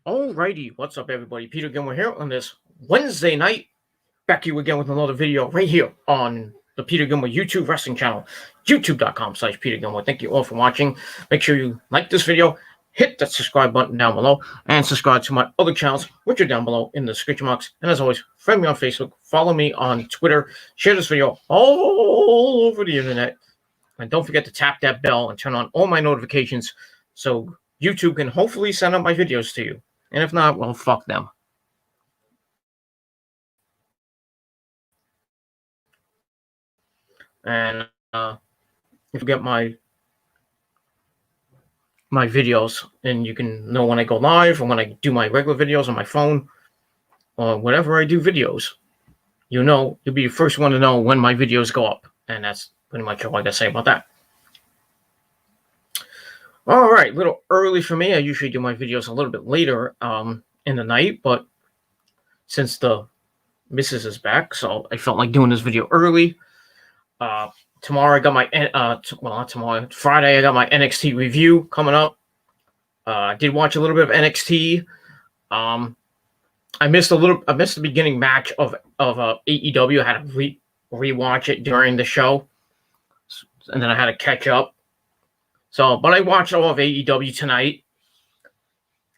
Alrighty, what's up everybody? Peter Gilmore here on this Wednesday night. Back to you again with another video right here on the Peter Gilmore YouTube wrestling channel, youtube.com/Peter Gilmore. Thank you all for watching. Make sure you like this video, hit that subscribe button down below, and subscribe to my other channels, which are down below in the description box. And as always, friend me on Facebook, follow me on Twitter, share this video all over the internet. And don't forget to tap that bell and turn on all my notifications so YouTube can hopefully send out my videos to you. And if not, well, fuck them. And if you get my videos, and you can know when I go live or when I do my regular videos on my phone or whenever I do videos, you'll be the first one to know when my videos go up. And that's pretty much all I gotta say about that. All right, a little early for me. I usually do my videos a little bit later in the night, but since the missus is back, so I felt like doing this video early. Tomorrow I got my not tomorrow, Friday I got my NXT review coming up. I did watch a little bit of NXT. I missed the beginning match of AEW. I had to rewatch it during the show, and then I had to catch up. But I watched all of AEW tonight.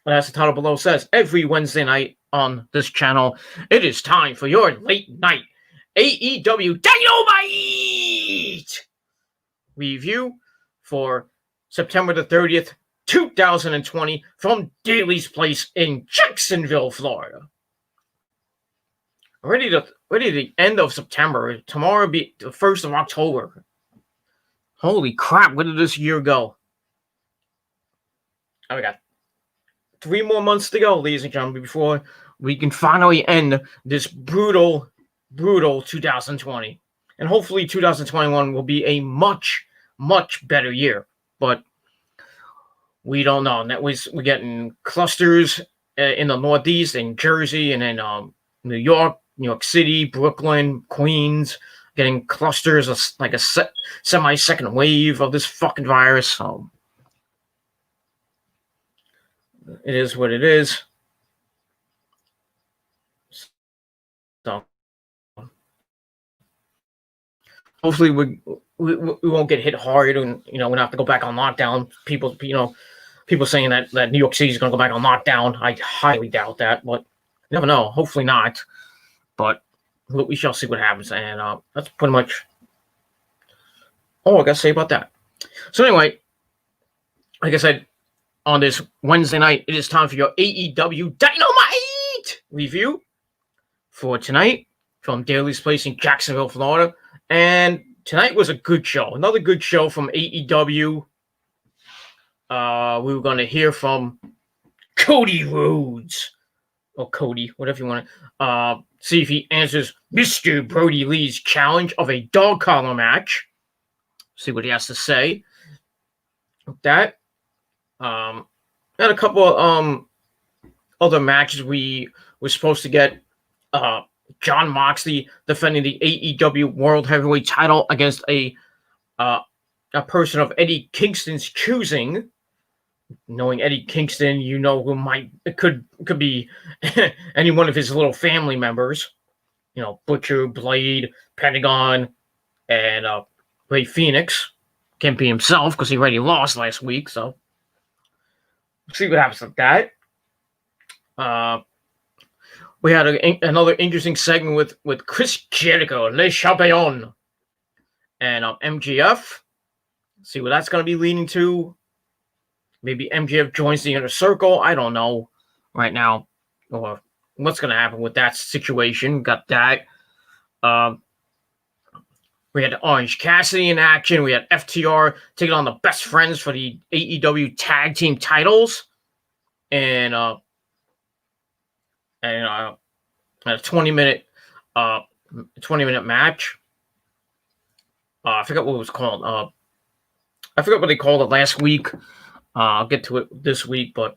And as the title below says, every Wednesday night on this channel, it is time for your late night AEW Dynamite review for September the 30th, 2020 from Daly's Place in Jacksonville, Florida. Already the end of September. Tomorrow will be the 1st of October. Holy crap, where did this year go? We got 3 more months to go, ladies and gentlemen, before we can finally end this brutal 2020. And hopefully 2021 will be a much, much better year. But we don't know. We're getting clusters in the Northeast, in Jersey, and in New York City, Brooklyn, Queens, getting clusters of like a semi-second wave of this fucking virus. So it is what it is. So hopefully we won't get hit hard, and we don't have to go back on lockdown. People saying that New York City is going to go back on lockdown. I highly doubt that, but you never know. Hopefully not. But we shall see what happens, and that's pretty much all I got to say about that. So anyway, like I said, on this Wednesday night, it is time for your AEW Dynamite review for tonight from Daly's Place in Jacksonville, Florida. And tonight was a good show. Another good show from AEW. We were going to hear from Cody Rhodes. Or Cody, whatever you want to. See if he answers Mr. Brody Lee's challenge of a dog collar match. See what he has to say. That. And a couple of other matches. We were supposed to get John Maxley defending the AEW World Heavyweight title against a person of Eddie Kingston's choosing. Knowing Eddie Kingston, it could be any one of his little family members. Butcher, Blade, Pentagon, and Ray Phoenix. Can't be himself because he already lost last week. So we'll see what happens with that. We had another interesting segment with Chris Jericho, Le Champion, and MJF. See what that's going to be leading to. Maybe MJF joins the Inner Circle. I don't know right now or what's going to happen with that situation. Got that. We had Orange Cassidy in action. We had FTR taking on the Best Friends for the AEW Tag Team titles. And a 20-minute match. I forgot what it was called. I forgot what they called it last week. I'll get to it this week, but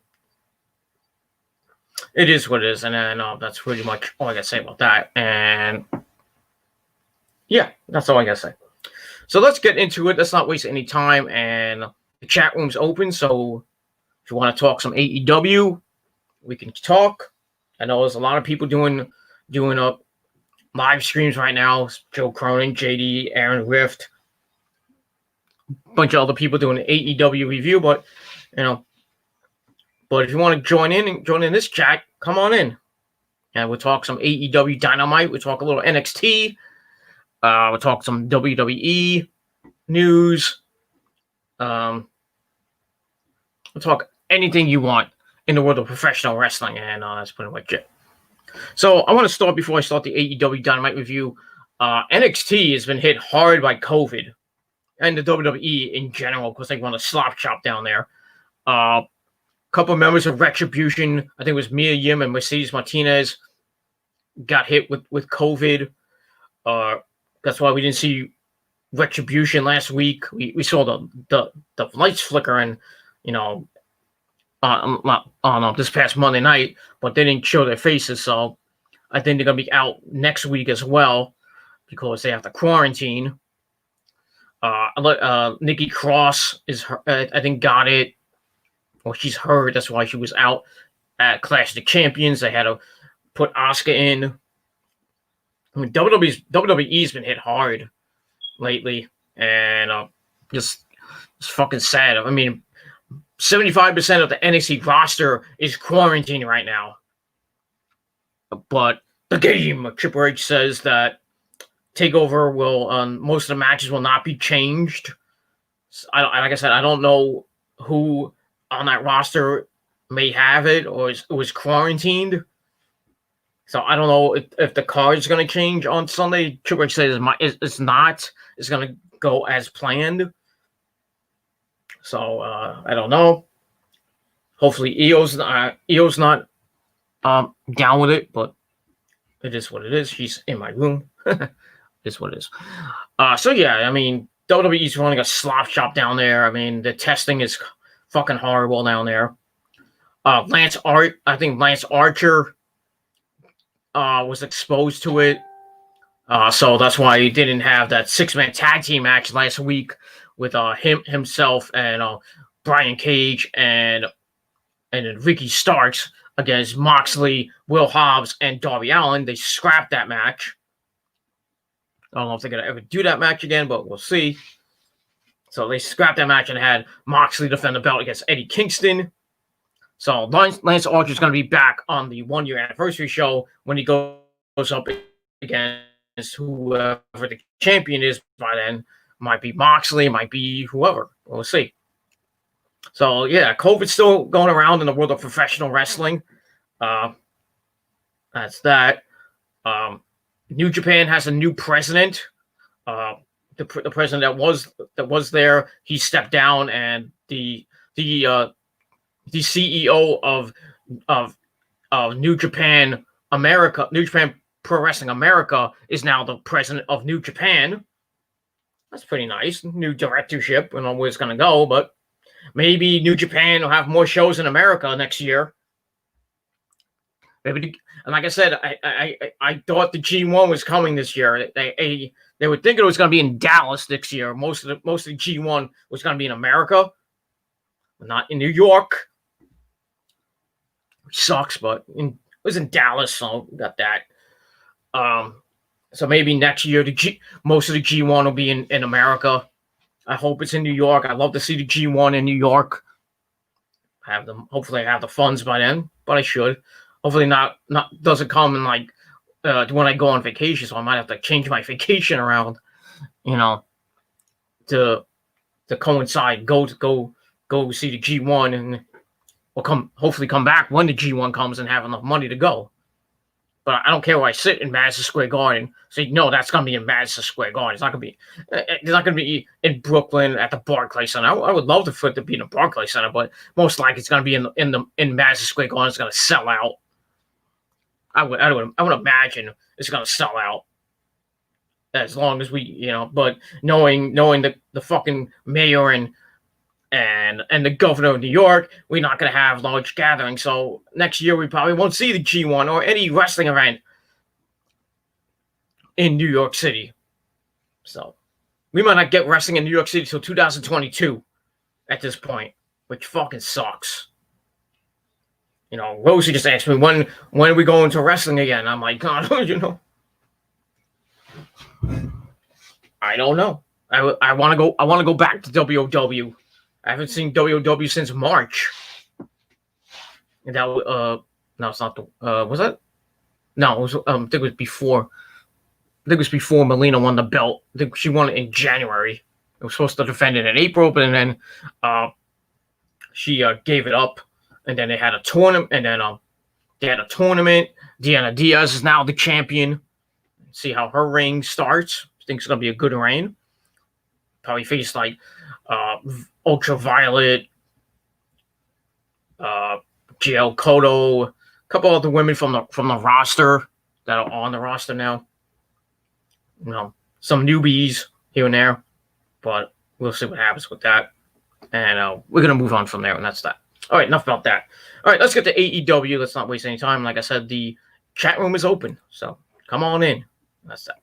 it is what it is, and that's pretty much all I got to say about that. And yeah, that's all I got to say. So let's get into it. Let's not waste any time. And the chat room's open, so if you want to talk some AEW, we can talk. I know there's a lot of people doing live streams right now. Joe Cronin, JD, Aaron Rift, a bunch of other people doing an AEW review. But if you want to join in this chat, come on in, and we'll talk some AEW Dynamite. We'll talk a little NXT. We'll talk some WWE news. We'll talk anything you want in the world of professional wrestling, and that's pretty much it. So I want to start before I start the AEW Dynamite review. NXT has been hit hard by COVID, and the WWE in general, because they want to slop shop down there. A couple of members of Retribution, I think it was Mia Yim and Mercedes Martinez, got hit with COVID. That's why we didn't see Retribution last week. We saw the lights flicker and on this past Monday night, but they didn't show their faces, so I think they're gonna be out next week as well because they have to quarantine. Nikki Cross I think got it, or she's hurt. That's why she was out at Clash of the Champions. They had to put Asuka in. I mean, WWE's been hit hard lately, and just it's fucking sad. I mean, 75% of the NXT roster is quarantined right now. But the game, Triple H says that TakeOver will, most of the matches will not be changed. Like I said, I don't know who on that roster may have it or was quarantined. So I don't know if the card is going to change on Sunday. Triple H says it's not. It's going to go as planned. So I don't know. Hopefully Io's not down with it, but it is what it is. She's in my room. It is what it is. So yeah, I mean, WWE's running a slop shop down there. I mean, the testing is fucking horrible down there. I think Lance Archer was exposed to it. So that's why he didn't have that 6-man tag team match last week with himself and Brian Cage and Ricky Starks against Moxley, Will Hobbs, and Darby Allin. They scrapped that match. I don't know if they're going to ever do that match again, but we'll see. So they scrapped that match and had Moxley defend the belt against Eddie Kingston. So Lance Archer is going to be back on the 1-year anniversary show when he goes up against whoever the champion is by then. Might be Moxley, might be whoever. We'll see. So, yeah, COVID's still going around in the world of professional wrestling. That's that. New Japan has a new president. The president that was there, he stepped down, and the CEO of New Japan America, New Japan Pro Wrestling America, is now the president of New Japan. That's pretty nice. New directorship. I don't know where it's going to go, but maybe New Japan will have more shows in America next year. Maybe, and like I said, I thought the G1 was coming this year. They were thinking it was going to be in Dallas next year. Most of the G1 was going to be in America, but not in New York. Which sucks, but it was in Dallas, so we got that. So maybe next year most of the G1 will be in America. I hope it's in New York. I'd love to see the G1 in New York. Hopefully I have the funds by then, but I should. Hopefully not doesn't come in like when I go on vacation, so I might have to change my vacation around, to coincide. Go see the G1 and we'll hopefully come back when the G1 comes and have enough money to go. But I don't care where I sit in Madison Square Garden. So no, that's gonna be in Madison Square Garden. It's not gonna be in Brooklyn at the Barclays Center. I would love for it to be in the Barclays Center, but most likely it's gonna be in Madison Square Garden. It's gonna sell out. I would imagine it's gonna sell out as long as we, But knowing the fucking mayor and the governor of New York, we're not going to have large gatherings. So next year, we probably won't see the G1 or any wrestling event in New York City. So we might not get wrestling in New York City till 2022 at this point, which fucking sucks. Rosie just asked me when are we going to wrestling again. I'm like, God, I don't know. I want to go. I want to go back to WOW. I haven't seen WOW since March. And that no, it's not the was that? No, it was I think it was before. I think it was before Melina won the belt. I think she won it in January. It was supposed to defend it in April, but then she gave it up, and then they had a tournament, and then they had a tournament. Deanna Diaz is now the champion. See how her reign starts. I think it's gonna be a good reign. Probably face like Ultraviolet, GL Koto, a couple other women from the roster that are on the roster now. Some newbies here and there, but we'll see what happens with that. And we're gonna move on from there, and that's that. All right, enough about that. All right, let's get to AEW. Let's not waste any time. Like I said, the chat room is open, so come on in. That's that.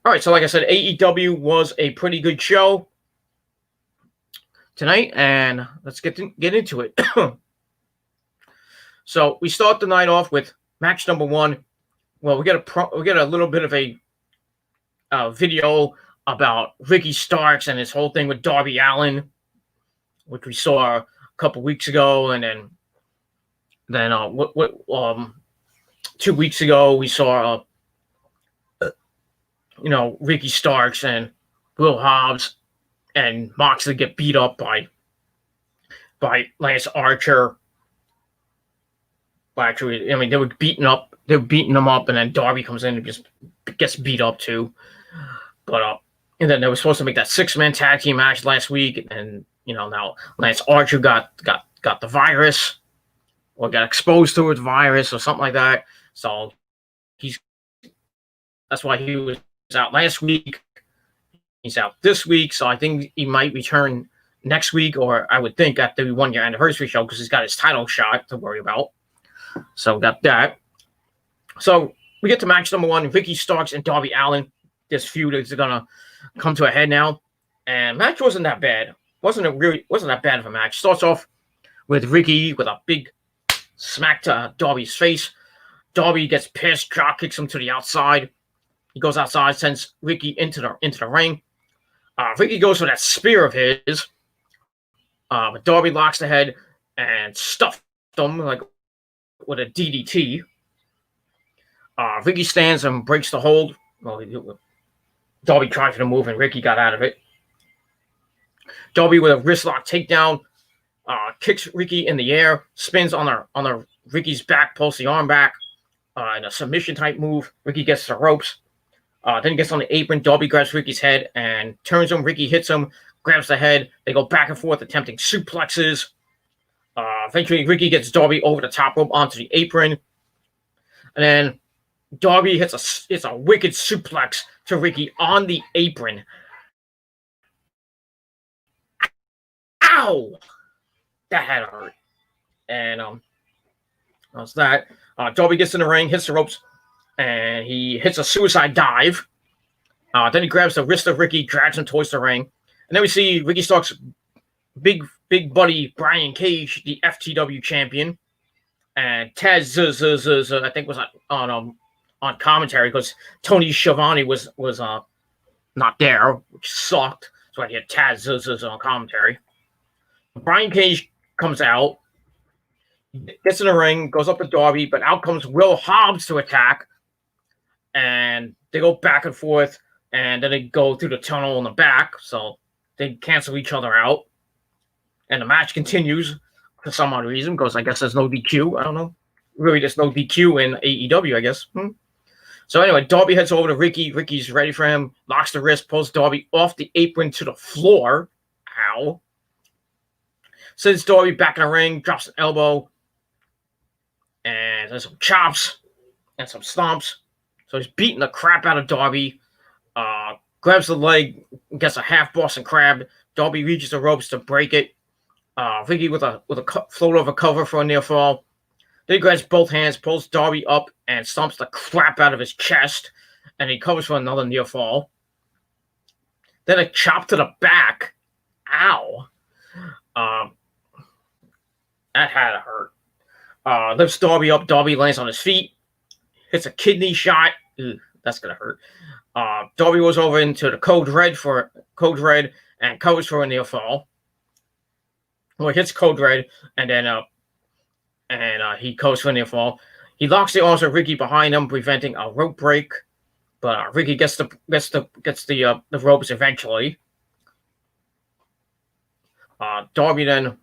All right, so like I said, AEW was a pretty good show tonight, and let's get into it. So we start the night off with match number one. Well, we get a little bit of a video about Ricky Starks and his whole thing with Darby Allin, which we saw a couple weeks ago, and then 2 weeks ago we saw Ricky Starks and Will Hobbs and Moxley get beat up by Lance Archer. Well, actually, I mean, they were beating them up, and then Darby comes in and just gets beat up too. But and then they were supposed to make that 6-man tag team match last week, and now Lance Archer got the virus, or got exposed to the virus or something like that. So that's why he was out last week. He's out this week, so I think he might return next week, or I would think at the 1-year anniversary show, because he's got his title shot to worry about. So got that. So we get to match number one: Ricky Starks and Darby Allin. This feud is gonna come to a head now, and match wasn't that bad. Wasn't that bad of a match. Starts off with Ricky with a big smack to Darby's face. Darby gets pissed, drop kicks him to the outside. He goes outside, sends Ricky into the ring. Ricky goes for that spear of his, but Darby locks the head and stuffed him like with a DDT. Ricky stands and breaks the hold. Well, Darby tried to move and Ricky got out of it. Darby with a wrist lock takedown, kicks Ricky in the air, spins on Ricky's back, pulls the arm back in a submission type move. Ricky gets the ropes. Then he gets on the apron. Darby grabs Ricky's head and turns him. Ricky hits him, grabs the head. They go back and forth, attempting suplexes. Eventually, Ricky gets Darby over the top rope onto the apron. And then Darby hits a wicked suplex to Ricky on the apron. Ow! That had to hurt. And that's that. Darby gets in the ring, hits the ropes, and he hits a suicide dive. Then he grabs the wrist of Ricky, drags him towards the ring. And then we see Ricky Starks' big buddy Brian Cage, the FTW champion, and Taz I think was on commentary because Tony Schiavone was not there, which sucked. So I had Taz on commentary. Brian Cage comes out, gets in the ring, goes up to Darby, but out comes Will Hobbs to attack, and they go back and forth, and then they go through the tunnel in the back, so they cancel each other out. And the match continues for some odd reason, because I guess there's no DQ. I don't know. Really, there's no DQ in AEW, I guess. So anyway, Darby heads over to Ricky. Ricky's ready for him. Locks the wrist, pulls Darby off the apron to the floor. Ow. Sends Darby back in the ring, drops an elbow. And there's some chops and some stomps. So he's beating the crap out of Darby. Grabs the leg, gets a half Boston Crab. Darby reaches the ropes to break it. Ricky with a float over cover for a near fall. Then he grabs both hands, pulls Darby up, and stomps the crap out of his chest. And he covers for another near fall. Then a chop to the back. Ow. That had to hurt. Lifts Darby up. Darby lands on his feet. Hits a kidney shot. Ew, that's gonna hurt. Darby goes over into the Code Red and covers for a near fall. Well, he hits Code Red and then he covers for a near fall. He locks the arms of Ricky behind him, preventing a rope break. But Ricky gets the ropes eventually. Darby then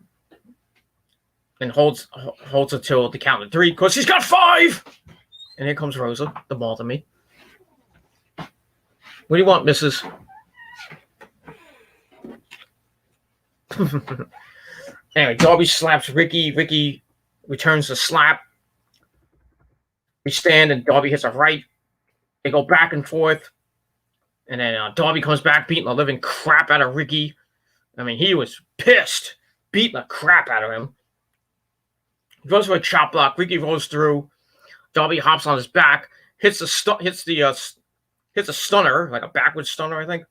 holds it till the count of 3 because he's got 5. And here comes Rosa, the ball to me. What do you want, Mrs.? Anyway, Darby slaps Ricky. Ricky returns the slap. We stand and Darby hits a right. They go back and forth. And then Darby comes back beating the living crap out of Ricky. I mean, he was pissed. Beating the crap out of him. He goes for a chop block. Ricky rolls through. Darby hops on his back. Hits a stunner, like a backward stunner, I think.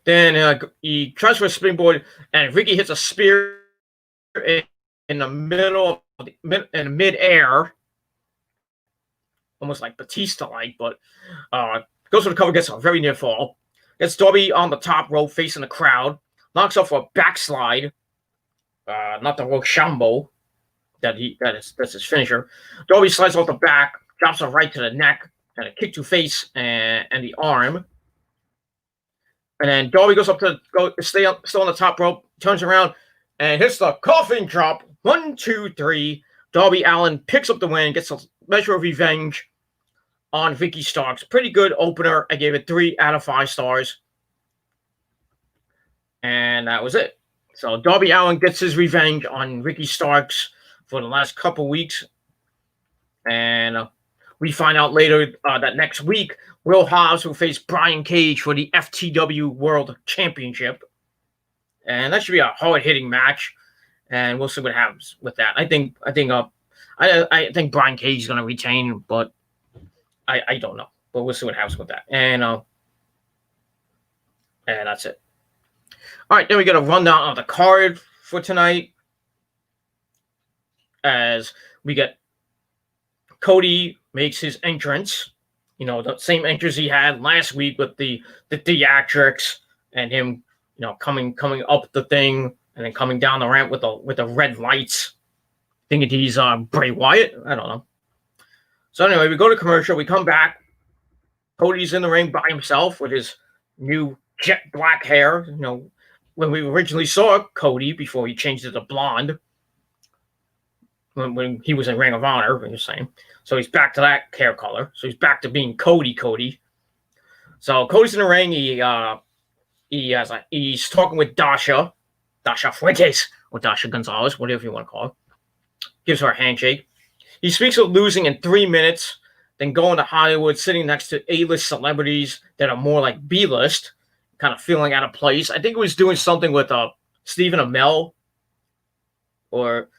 Then he tries for a springboard, and Ricky hits a spear in the middle, in midair, almost like Batista-like, but goes for the cover, gets a very near fall. Gets Darby on the top rope, facing the crowd. Knocks off a backslide, not the Rochambeau. That's his finisher. Darby slides off the back, drops a right to the neck, and a kick to face and the arm. And then Darby goes up to stay still on the top rope, turns around, and hits the coffin drop. 1, 2, 3. Darby Allin picks up the win, gets a measure of revenge on Ricky Starks. Pretty good opener. I gave it 3 out of 5 stars. And that was it. So Darby Allin gets his revenge on Ricky Starks for the last couple weeks. And we find out later that next week, Will Hobbs will face Brian Cage for the FTW World Championship. And that should be a hard-hitting match. And we'll see what happens with that. I think Brian Cage is going to retain, but I don't know. But we'll see what happens with that. And that's it. All right, then we got a rundown of the card for tonight. As we get Cody makes his entrance. You know, the same entrance he had last week with the theatrics and him, you know, coming up the thing and then coming down the ramp with the red lights, thinking he's Bray Wyatt. I don't know. So anyway, we go to commercial. We come back. Cody's in the ring by himself with his new jet black hair. You know, when we originally saw Cody before he changed it to blonde, when he was in Ring of Honor, we were saying. So he's back to that hair color. So he's back to being Cody. So Cody's in the ring. He's talking with Dasha Fuentes, or Dasha Gonzalez, whatever you want to call her. Gives her a handshake. He speaks of losing in 3 minutes, then going to Hollywood, sitting next to A-list celebrities that are more like B-list, kind of feeling out of place. I think he was doing something with Stephen Amell, or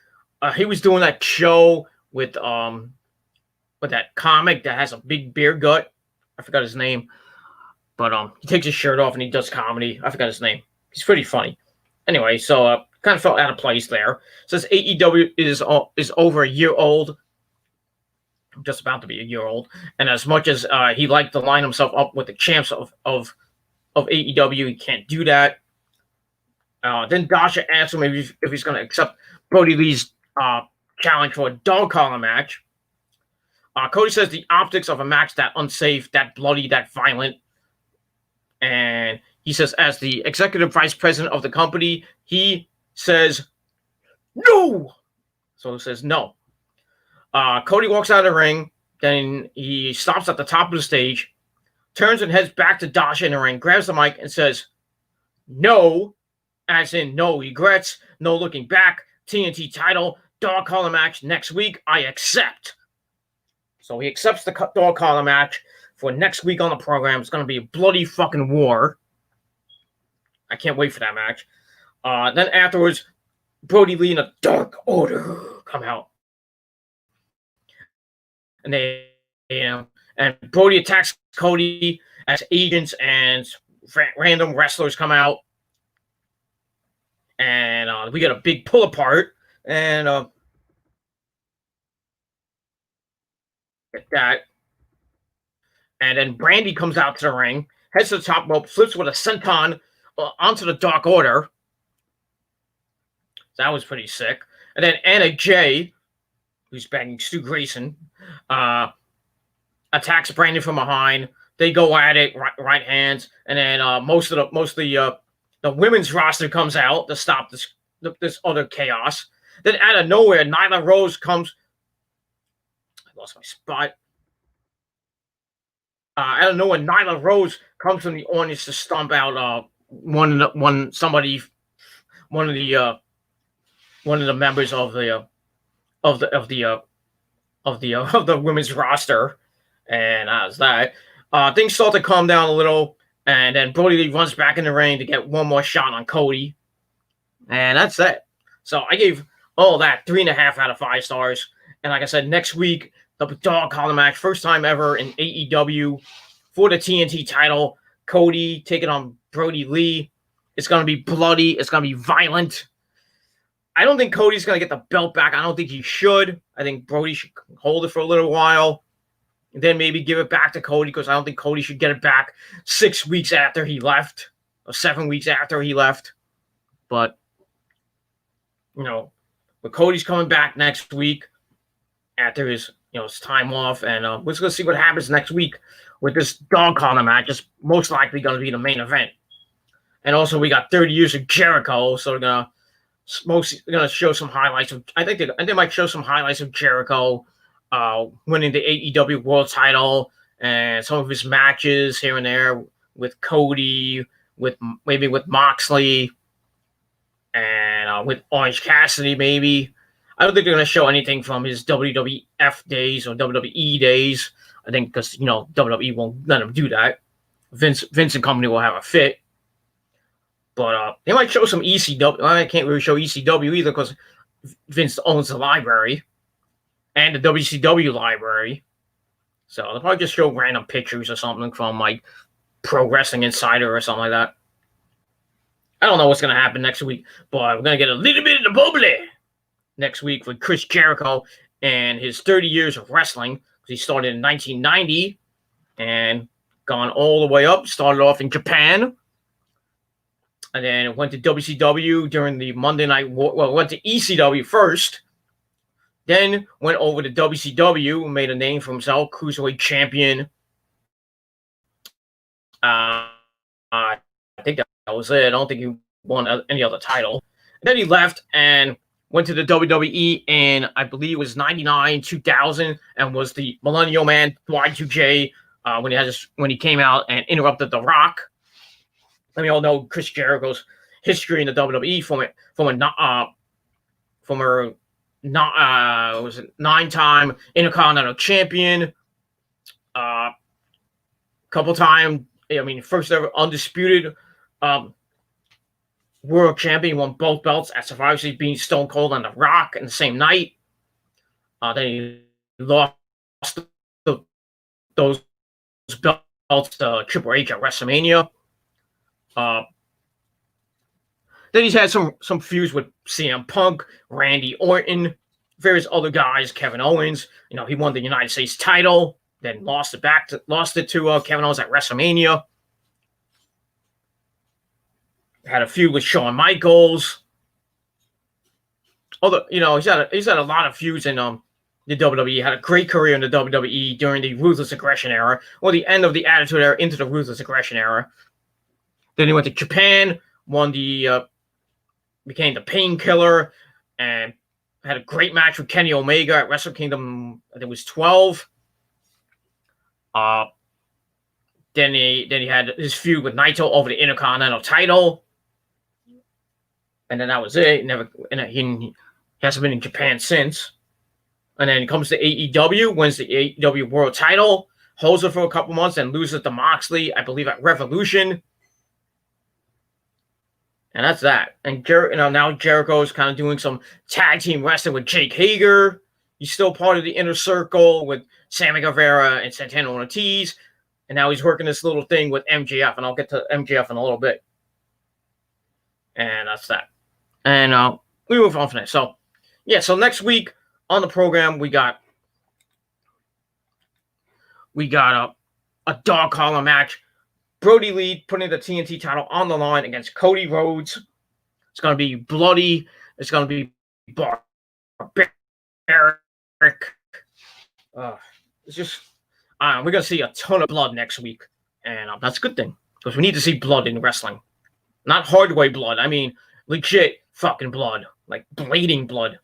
he was doing that show with that comic that has a big beer gut. I forgot his name, but he takes his shirt off and he does comedy. I forgot his name. He's pretty funny. Anyway, so kind of felt out of place there. Says AEW is over a year old, just about to be a year old, and as much as he liked to line himself up with the champs of AEW, he can't do that. Then Dasha asks him if he's going to accept Brody Lee's challenge for a dog collar match. Cody says the optics of a match that unsafe, that bloody, that violent. And he says, as the executive vice president of the company, he says, no! So he says no. Cody walks out of the ring. Then he stops at the top of the stage, turns and heads back to Dasha in the ring, grabs the mic and says, no, as in no regrets, no looking back, TNT title, dog collar match next week, I accept. So he accepts the dog collar match for next week on the program. It's going to be a bloody fucking war. I can't wait for that match. Then afterwards, Brody Lee and the Dark Order come out. And and Brody attacks Cody as agents, and random wrestlers come out. And we get a big pull apart. And Get that. And then Brandy comes out to the ring, heads to the top rope, flips with a senton onto the Dark Order. That was pretty sick. And then Anna Jay, who's banging Stu Grayson, attacks Brandy from behind. They go at it, right hands, and then most of the women's roster comes out to stop this other chaos. Then out of nowhere, Nyla Rose comes. I lost my spot. Out of nowhere, Nyla Rose comes from the audience to stomp out one of the members of the women's roster, and that's that. Things start to calm down a little, and then Brody Lee runs back in the ring to get one more shot on Cody, and that's it. So I gave all that 3.5 out of 5 stars. And like I said, next week the dog collar match, first time ever in AEW for the TNT title. Cody taking on Brody Lee. It's gonna be bloody. It's gonna be violent. I don't think Cody's going to get the belt back. I don't think he should. I think Brody should hold it for a little while and then maybe give it back to Cody, because I don't think Cody should get it back 6 weeks after he left or 7 weeks after he left. But, but Cody's coming back next week after his time off, and we're just going to see what happens next week with this dog collar match. It's most likely going to be the main event. And also we got 30 years of Jericho, so we're going to show some highlights of. I think they might show some highlights of Jericho winning the AEW World Title and some of his matches here and there with Cody, with Moxley, and with Orange Cassidy. Maybe I don't think they're going to show anything from his WWF days or WWE days. I think because WWE won't let him do that. Vince and company will have a fit. But they might show some ECW. I can't really show ECW either because Vince owns the library and the WCW library. So they'll probably just show random pictures or something from like Pro Wrestling Insider or something like that. I don't know what's going to happen next week, but we're going to get a little bit of the bubbly next week with Chris Jericho and his 30 years of wrestling. He started in 1990 and gone all the way up. Started off in Japan. And then went to WCW during the Monday Night War. Well, went to ECW first. Then went over to WCW and made a name for himself, Cruiserweight Champion. I think that was it. I don't think he won any other title. And then he left and went to the WWE in, I believe it was 99, 2000, and was the Millennial Man, Y2J, when he came out and interrupted The Rock. And we all know Chris Jericho's history in the WWE from a 9-time Intercontinental Champion, couple time. First ever undisputed World Champion. Won both belts at Survivor Series, being Stone Cold and The Rock in the same night. Then he lost those belts to Triple H at WrestleMania. Then he's had some feuds with CM Punk, Randy Orton, various other guys, Kevin Owens. He won the United States title, then lost it to Kevin Owens at WrestleMania. Had a feud with Shawn Michaels. He's had a lot of feuds in the WWE. Had a great career in the WWE during the Ruthless Aggression era, or the end of the Attitude Era into the Ruthless Aggression era. Then he went to Japan, became the Painkiller, and had a great match with Kenny Omega at Wrestle Kingdom. I think it was 12. Then he had his feud with Naito over the Intercontinental title, and then that was it. He hasn't been in Japan since. And then he comes to AEW, wins the AEW World Title, holds it for a couple months, and loses to Moxley, I believe, at Revolution. And that's that. And now Jericho's kind of doing some tag team wrestling with Jake Hager. He's still part of the Inner Circle with Sammy Guevara and Santana Ortiz. And now he's working this little thing with MJF. And I'll get to MJF in a little bit. And that's that. And we move on from that. So next week on the program, we got we got a dog collar match. Brody Lee putting the TNT title on the line against Cody Rhodes. It's going to be bloody. It's going to be barbaric. It's just, we're going to see a ton of blood next week. And that's a good thing. Because we need to see blood in wrestling. Not hardware blood. I mean, legit fucking blood. Like bleeding blood.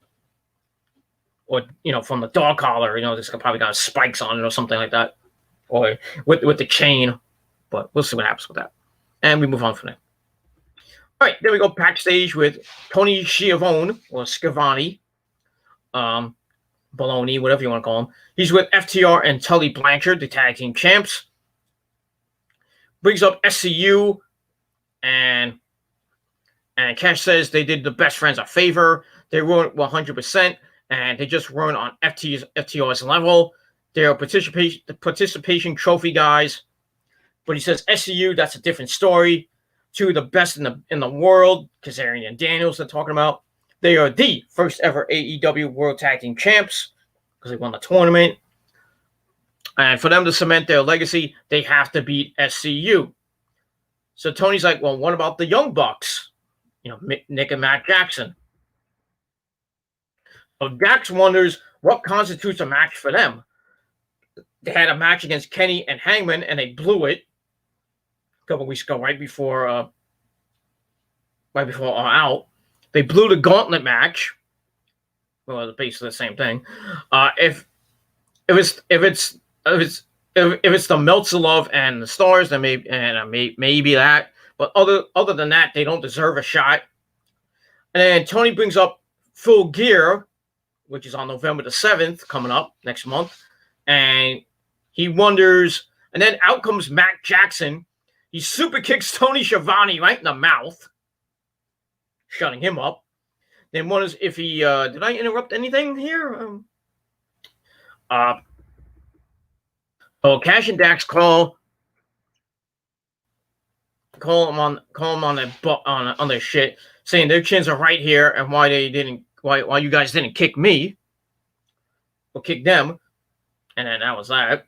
Or, from the dog collar. This probably got spikes on it or something like that. Or with the chain. But we'll see what happens with that. And we move on from there. All right, then we go backstage with Tony Schiavone, or Schiavone. Baloney, whatever you want to call him. He's with FTR and Tully Blanchard, the tag team champs. Brings up SCU, and Cash says they did the best friends a favor. They weren't 100%, and they just weren't on FTR's level. They're participation trophy guys. But he says SCU, that's a different story. Two of the best in the world, Kazarian and Daniels they're talking about. They are the first ever AEW World Tag Team Champs because they won the tournament. And for them to cement their legacy, they have to beat SCU. So Tony's like, well, what about the Young Bucks? Nick and Matt Jackson. So Dax wonders what constitutes a match for them. They had a match against Kenny and Hangman, and they blew it a couple weeks ago, right before out. They blew the gauntlet match. Well, it's basically the same thing. If it's the Meltzer Love and the Stars, then maybe that. But other than that, they don't deserve a shot. And then Tony brings up Full Gear, which is on November the 7th, coming up next month, and he wonders. And then out comes Matt Jackson. He super kicks Tony Schiavone right in the mouth, shutting him up. Then wonders if he did I interrupt anything here? Cash and Dax call him on their shit, saying their chins are right here and why you guys didn't kick me or kick them. And then that was that.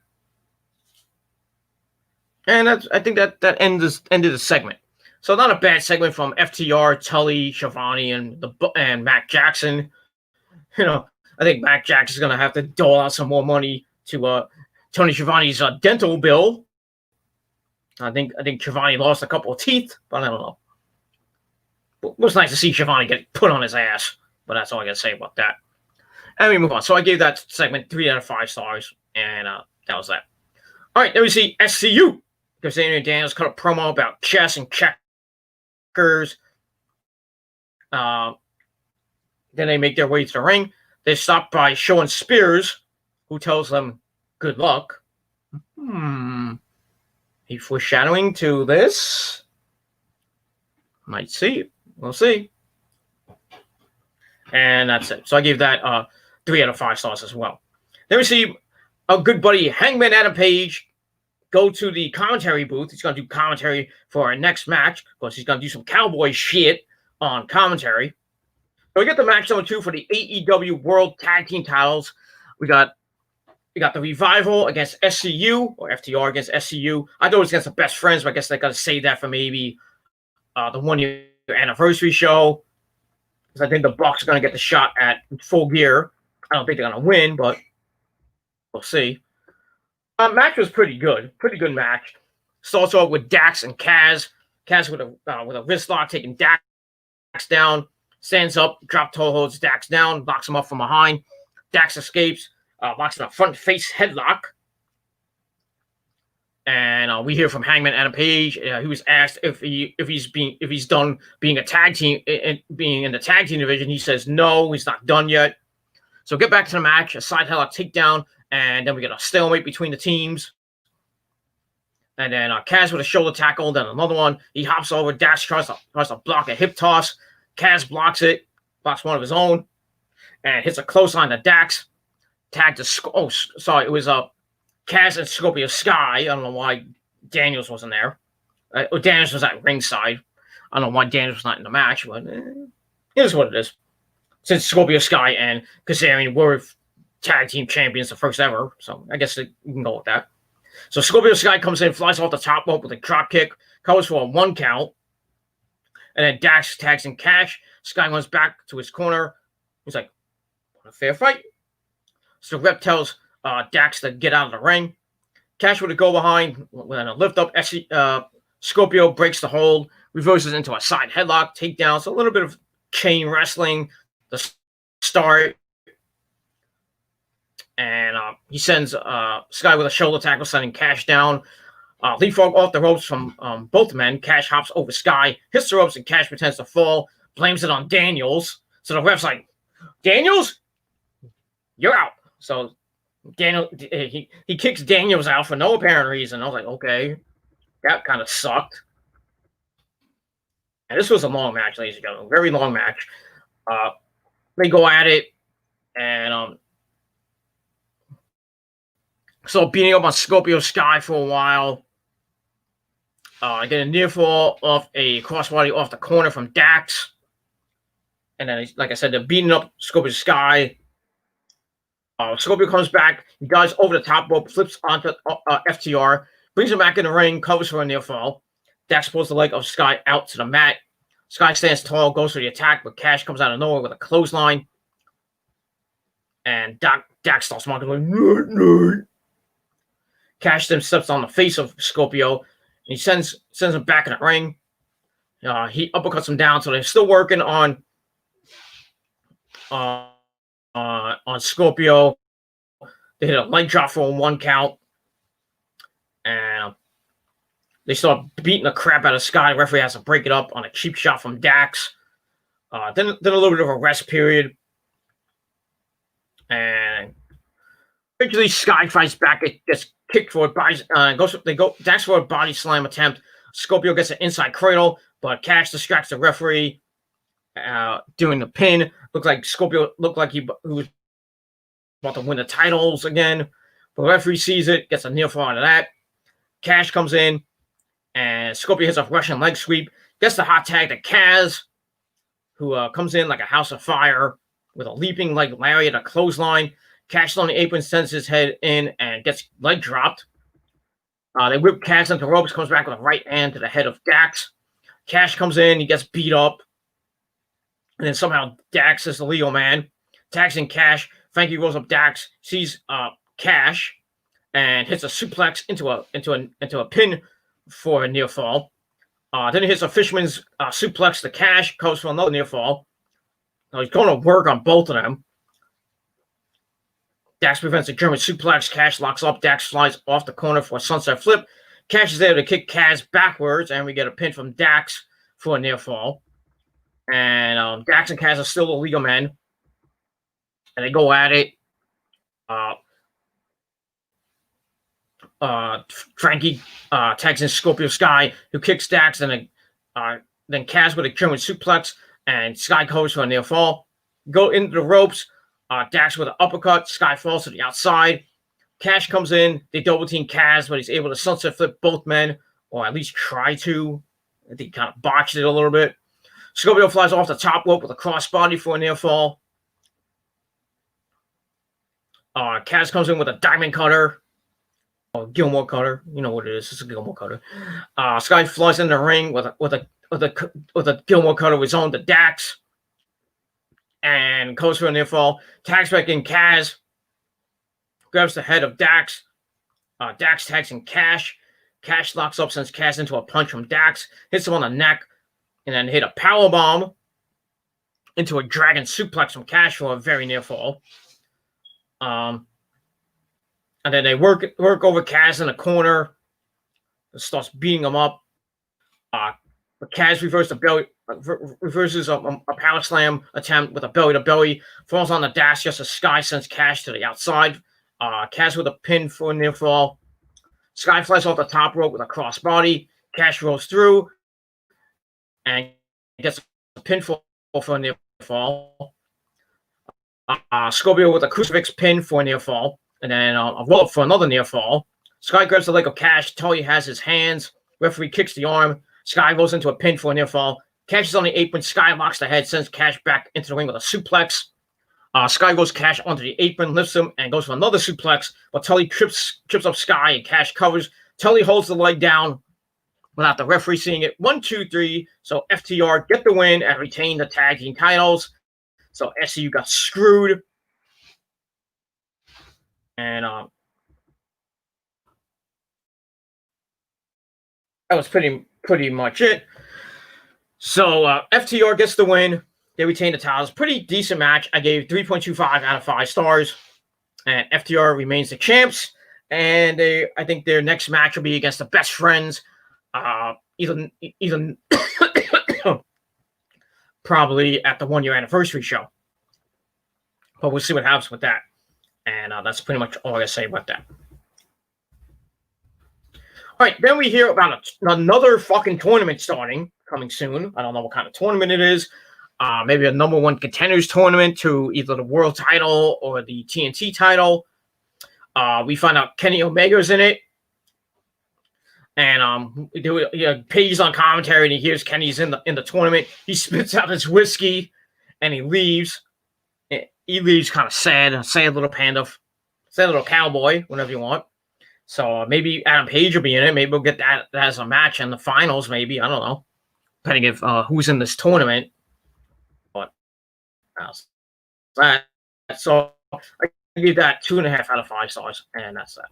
And I think that ended the segment. So not a bad segment from FTR, Tully, Schiavone, and Matt Jackson. I think Matt Jackson's gonna have to dole out some more money to Tony Schiavone's dental bill. I think Schiavone lost a couple of teeth, but I don't know. It was nice to see Schiavone get put on his ass, but that's all I got to say about that. And we move on. So I gave that segment 3 out of 5 stars, and that was that. All right, then we see SCU. Because Daniels cut a promo about chess and checkers. Then they make their way to the ring. They stop by Shawn Spears, who tells them good luck. He foreshadowing to this? Might see. We'll see. And that's it. So I gave that 3 out of 5 stars as well. Then we see a good buddy, Hangman Adam Page, go to the commentary booth. He's going to do commentary for our next match. Of course, he's going to do some cowboy shit on commentary. So we get the match number 2 for the AEW World Tag Team titles. We got the Revival against SCU, or FTR against SCU. I thought it was against the Best Friends, but I guess they got to save that for maybe the 1-year anniversary show. Because I think the Bucks are going to get the shot at Full Gear. I don't think they're going to win, but we'll see. Match was pretty good. Pretty good match. Starts off with Dax and Kaz. Kaz with a wrist lock, taking Dax down. Stands up, drop toe holds Dax down, locks him up from behind. Dax escapes, locks him in a front face headlock. And we hear from Hangman Adam Page. He was asked if he's done being a tag team, being in the tag team division. He says no, he's not done yet. So get back to the match. A side headlock takedown. And then we get a stalemate between the teams. And then Kaz with a shoulder tackle, then another one. He hops over. Dax tries to block a hip toss. Kaz blocks it, blocks one of his own, and hits a clothesline to Dax. It was Kaz and Scorpio Sky. I don't know why Daniels wasn't there. Daniels was at ringside. I don't know why Daniels was not in the match, but here's what it is. Since Scorpio Sky and Kazarian were tag team champions, the first ever, so I guess we can go with that. So Scorpio Sky comes in, flies off the top rope with a drop kick, covers for a 1 count. And then Dax tags in Cash. Sky runs back to his corner. He's like, "Want a fair fight?" So Rep tells Dax to get out of the ring. Cash with a go behind, with a lift up. Scorpio breaks the hold, reverses into a side headlock, takedown. So a little bit of chain wrestling to start. And he sends Sky with a shoulder tackle, sending Cash down. Leapfrog off the ropes from both men. Cash hops over Sky, hits the ropes, and Cash pretends to fall, blames it on Daniels. So the ref's like, "Daniels, you're out." So Daniel, he kicks Daniels out for no apparent reason. I was like, okay, that kind of sucked. And this was a long match, ladies and gentlemen, very long match. They go at it, and so beating up on Scorpio Sky for a while. Get a near fall off a crossbody off the corner from Dax. And then, like I said, they're beating up Scorpio Sky. Scorpio comes back. He dives over the top rope, flips onto FTR, brings him back in the ring, covers for a near fall. Dax pulls the leg of Sky out to the mat. Sky stands tall, goes for the attack, but Cash comes out of nowhere with a clothesline. And Dax starts mocking like, "No." Cash then steps on the face of Scorpio. And he sends him back in the ring. He uppercuts him down, so they're still working on Scorpio. They hit a leg drop for a 1 count. And they start beating the crap out of Sky. The referee has to break it up on a cheap shot from Dax. Then a little bit of a rest period. And eventually Sky fights back. It gets kicked for it. Dax for a body slam attempt. Scorpio gets an inside cradle, but Cash distracts the referee doing the pin. Looked like Scorpio he was about to win the titles again. But the referee sees it, gets a near fall out of that. Cash comes in, and Scorpio hits a Russian leg sweep. Gets the hot tag to Kaz, who comes in like a house of fire with a leaping leg lariat, a clothesline. Cash on the apron, sends his head in and gets leg dropped. They whip Cash into the ropes, comes back with a right hand to the head of Dax. Cash comes in, he gets beat up. And then somehow Dax is the legal man. Tags in Cash. Frankie rolls up Dax, sees Cash, and hits a suplex into a pin for a near fall. Then he hits a fisherman's suplex to Cash, goes for another near fall. He's going to work on both of them. Dax prevents a German suplex. Cash locks up. Dax flies off the corner for a sunset flip. Cash is there to kick Kaz backwards, and we get a pin from Dax for a near fall. And Dax and Kaz are still the legal men. And they go at it. Frankie tags in Scorpio Sky, who kicks Dax, and then Kaz with a German suplex, and Sky covers for a near fall. Go into the ropes. Dax with an uppercut. Sky falls to the outside. Cash comes in. They double team Kaz, but he's able to sunset flip both men, or at least try to. I think he kind of botched it a little bit. Scorpio flies off the top rope with a crossbody for a near fall. Kaz comes in with a diamond cutter. Or Gilmore cutter. You know what it is. It's a Gilmore cutter. Sky flies in the ring with a Gilmore cutter of his own to Dax. And goes for a near fall. Tags back in Kaz. Grabs the head of Dax. Dax tags in Cash. Cash locks up, sends Kaz into a punch from Dax. Hits him on the neck. And then hit a powerbomb into a dragon suplex from Cash for a very near fall. And then they work over Kaz in the corner. Starts beating him up. But Kaz reverses a power slam attempt with a belly to belly. Falls on the dash just as Sky sends Cash to the outside. Kaz with a pin for a near fall. Sky flies off the top rope with a crossbody. Cash rolls through and gets a pinfall for a near fall. Scorpio with a crucifix pin for a near fall. And then a roll up for another near fall. Sky grabs the leg of Cash. Tully has his hands. Referee kicks the arm. Sky goes into a pin for a near fall. Cash is on the apron. Sky locks the head, sends Cash back into the ring with a suplex. Sky goes Cash onto the apron, lifts him, and goes for another suplex. But Tully trips up Sky, and Cash covers. Tully holds the leg down without the referee seeing it. 1, 2, 3. So FTR get the win and retain the tag team titles. So SCU got screwed. And that was pretty much it. So FTR gets the win. They retain the titles. Pretty decent match. I gave 3.25 out of 5 stars. And FTR remains the champs. And I think their next match will be against the Best Friends. Either probably at the 1-year anniversary show. But we'll see what happens with that. And that's pretty much all I gotta say about that. All right, then we hear about another fucking tournament coming soon. I don't know what kind of tournament it is. Maybe a number 1 contenders tournament to either the world title or the TNT title. We find out Kenny Omega's in it. And Paige's on commentary and he hears Kenny's in the tournament. He spits out his whiskey and he leaves. He leaves kind of sad little panda, sad little cowboy, whatever you want. So maybe Adam Page will be in it. Maybe we'll get that as a match in the finals. Maybe, I don't know, depending if who's in this tournament. But that. So I give that 2.5 out of 5 stars, and that's that.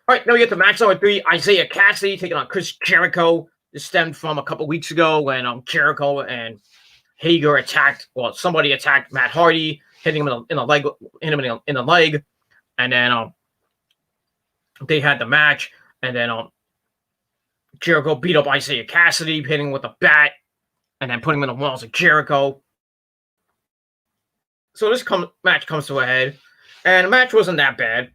All right, now we get to match number 3. Isaiah Cassidy taking on Chris Jericho. This stemmed from a couple weeks ago when Jericho and Hager somebody attacked Matt Hardy, hitting him in the leg, and then they had the match, and then Jericho beat up Isaiah Cassidy, hitting him with a bat, and then putting him in the walls of Jericho. So this match comes to a head, and the match wasn't that bad.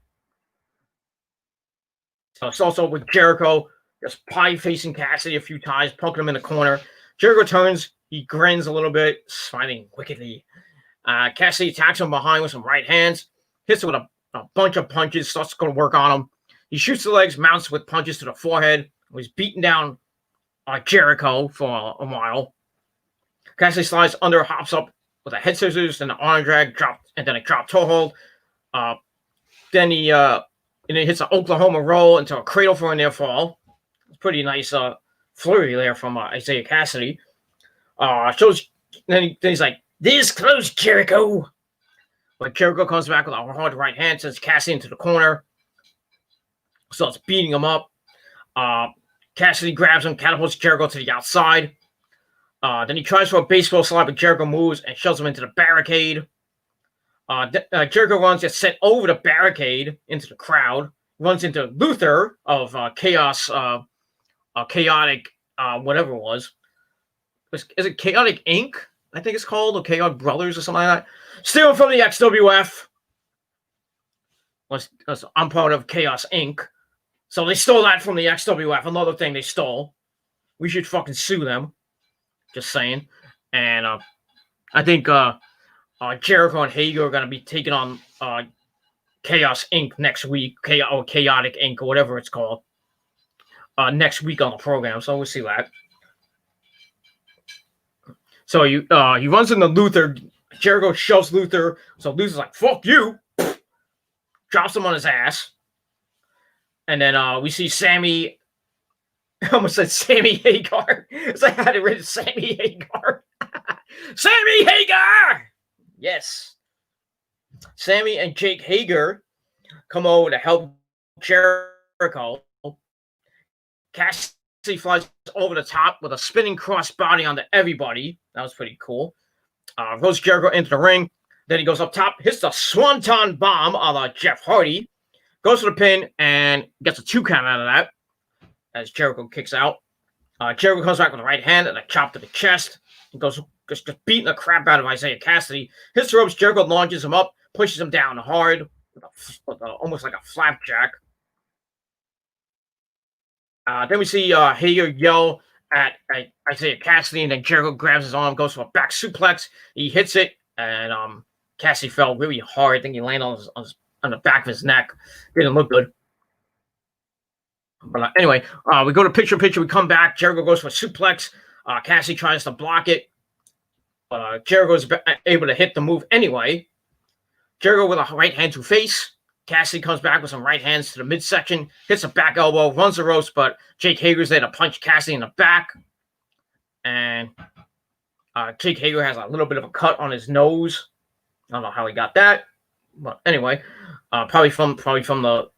So it's also with Jericho just pie-facing Cassidy a few times, poking him in the corner. Jericho turns, he grins a little bit, smiling wickedly. Cassidy attacks him behind with some right hands, hits him with a bunch of punches, starts to work on him. He shoots the legs, mounts with punches to the forehead. He's beating down Jericho for a while. Cassidy slides under, hops up with a head scissors, then an arm drag, and then a drop toe hold. Then he hits an Oklahoma roll into a cradle for a near fall. It's pretty nice flurry there from Isaiah Cassidy. Then he's like, "This close, Jericho." But Jericho comes back with a hard right hand, sends Cassidy into the corner. Starts beating him up. Cassidy grabs him, catapults Jericho to the outside. Then he tries for a baseball slide, but Jericho moves and shoves him into the barricade. Jericho runs, gets sent over the barricade into the crowd. Runs into Luther of Chaos, Chaotic, whatever it was. Is it Chaotic Inc.? I think it's called, or Chaotic Brothers or something like that. Stealing from the XWF. I'm part of Chaos Inc. So they stole that from the XWF. Another thing they stole. We should fucking sue them. Just saying. And I think Jericho and Hager are going to be taking on Chaos Inc. next week. Or Chaotic Inc. or whatever it's called. Next week on the program. So we'll see that. So he runs into Luther. Jericho shoves Luther. So Luther's like, "Fuck you." Drops him on his ass. And then we see Sammy. I almost said Sammy Hagar. It's like I had it written Sammy Hagar. Sammy Hagar! Yes. Sammy and Jake Hager come over to help Jericho. Cassidy flies over the top with a spinning crossbody onto everybody. That was pretty cool. Rolls Jericho into the ring. Then he goes up top, hits the Swanton Bomb a la Jeff Hardy. Goes for the pin and gets a 2 count out of that as Jericho kicks out. Jericho comes back with a right hand and a chop to the chest. He goes just beating the crap out of Isaiah Cassidy. Hits the ropes. Jericho launches him up, pushes him down hard with almost like a flapjack. Then we see Hager yell at Isaiah Cassidy, and then Jericho grabs his arm, goes for a back suplex. He hits it, and Cassidy fell really hard. I think he landed on the back of his neck. Didn't look good. But anyway, we go to picture-in-picture. We come back. Jericho goes for a suplex. Cassidy tries to block it. Jericho's able to hit the move anyway. Jericho with a right hand to face. Cassidy comes back with some right hands to the midsection, hits a back elbow, runs the ropes, but Jake Hager's there to punch Cassidy in the back. And Jake Hager has a little bit of a cut on his nose. I don't know how he got that, but anyway, probably from the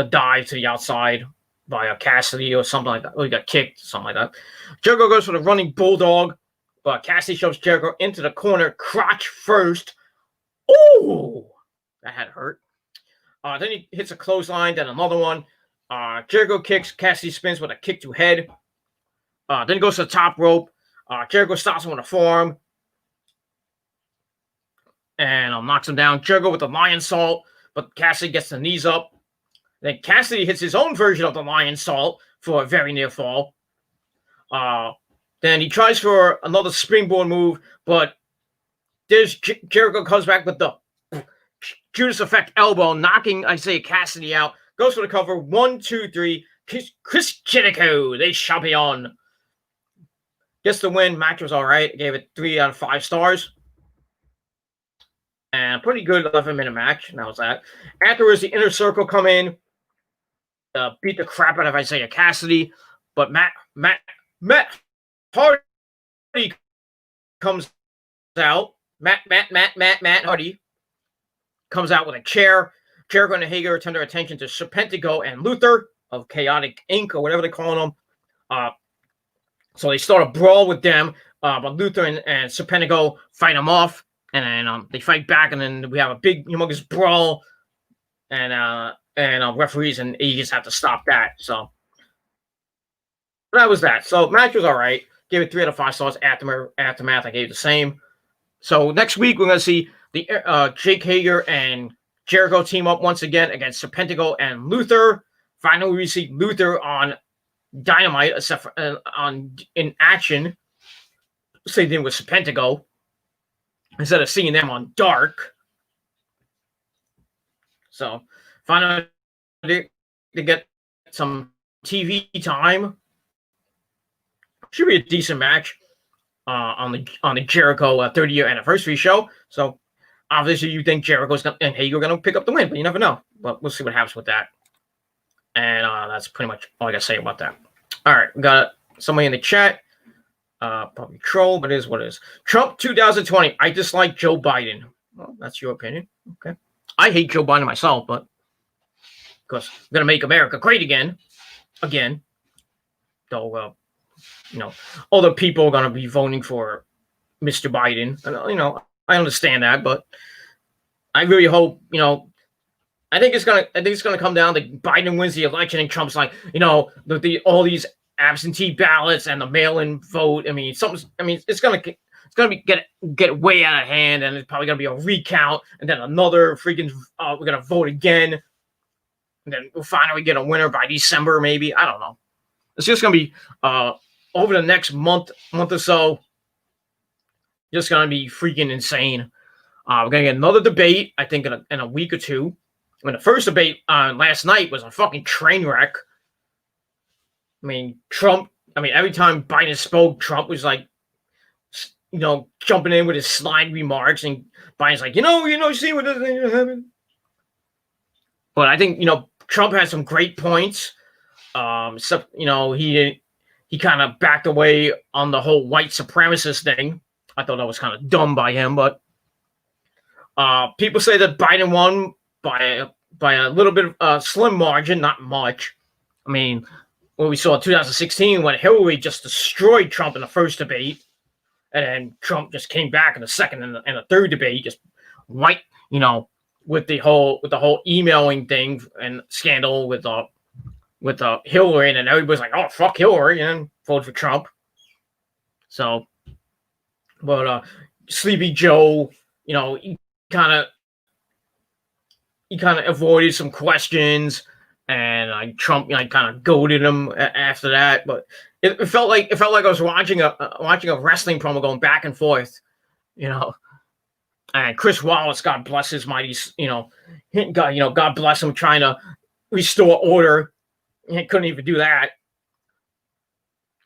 dive to the outside by Cassidy or something like that. Or he got kicked, something like that. Jericho goes for the running bulldog, but Cassidy shoves Jericho into the corner, crotch first. Ooh, that had hurt. Then he hits a clothesline, then another one. Jericho kicks, Cassidy spins with a kick to head. Then he goes to the top rope. Jericho stops him with a forearm. And knocks him down. Jericho with the lion salt, but Cassidy gets the knees up. Then Cassidy hits his own version of the lion salt for a very near fall. Then he tries for another springboard move, but Jericho comes back with the Judas Effect elbow, knocking Isaiah Cassidy out. Goes for the cover. 1, 2, 3. Chris Jericho, they champion. Gets the win. Match was all right. Gave it 3 out of 5 stars. And a pretty good 11-minute match. And that was that. Afterwards, the Inner Circle come in. Beat the crap out of Isaiah Cassidy. But Matt Hardy comes out. Matt Hardy comes out with a chair. Jericho and Hager turn their attention to Serpentico and Luther of Chaotic Inc. or whatever they're calling them. So they start a brawl with them, but Luther and Serpentico fight them off, and then they fight back, and then we have a big, humongous brawl, and referees and agents have to stop that. So that was that. So match was all right. Gave it 3 out of 5 stars. Aftermath, I gave the same. So next week we're gonna see the Jake Hager and Jericho team up once again against Serpentico and Luther. Finally, we see Luther on Dynamite, except for in action. Same thing with Serpentico. Instead of seeing them on Dark. So finally, to get some TV time. Should be a decent match on the Jericho 30-year anniversary show. So obviously, you think Jericho's and Hager are going to pick up the win, but you never know. But we'll see what happens with that. And that's pretty much all I got to say about that. All right, we got somebody in the chat. Probably troll, but it is what it is. Trump 2020. I dislike Joe Biden. Well, that's your opinion. Okay. I hate Joe Biden myself, but because I'm going to make America great again. Though, other people are going to be voting for Mr. Biden. And, I understand that, but I really hope, I think it's gonna come down to Biden wins the election and Trump's like, all these absentee ballots and the mail-in vote. I mean, it's gonna get way out of hand, and it's probably gonna be a recount, and then another freaking we're gonna vote again, and then we'll finally get a winner by December, maybe. I don't know. It's just gonna be over the next month or so. Just gonna be freaking insane. We're gonna get another debate, I think, in a week or two. I mean, the first debate last night was a fucking train wreck. I mean, Trump. I mean, every time Biden spoke, Trump was like, jumping in with his snide remarks, and Biden's like, see what doesn't happen. But I think Trump had some great points. So he kind of backed away on the whole white supremacist thing. I thought that was kind of dumb by him, but people say that Biden won by a little bit of a slim margin, not much. I mean, when we saw in 2016 when Hillary just destroyed Trump in the first debate, and then Trump just came back in the second and the third debate, just white, with the whole emailing thing and scandal with Hillary, and then everybody's like, oh, fuck Hillary, and vote for Trump. So, but Sleepy Joe, he kind of avoided some questions, and Trump kind of goaded him after that. But it felt like I was watching a wrestling promo going back and forth, And Chris Wallace, God bless his mighty, God bless him, trying to restore order. He couldn't even do that.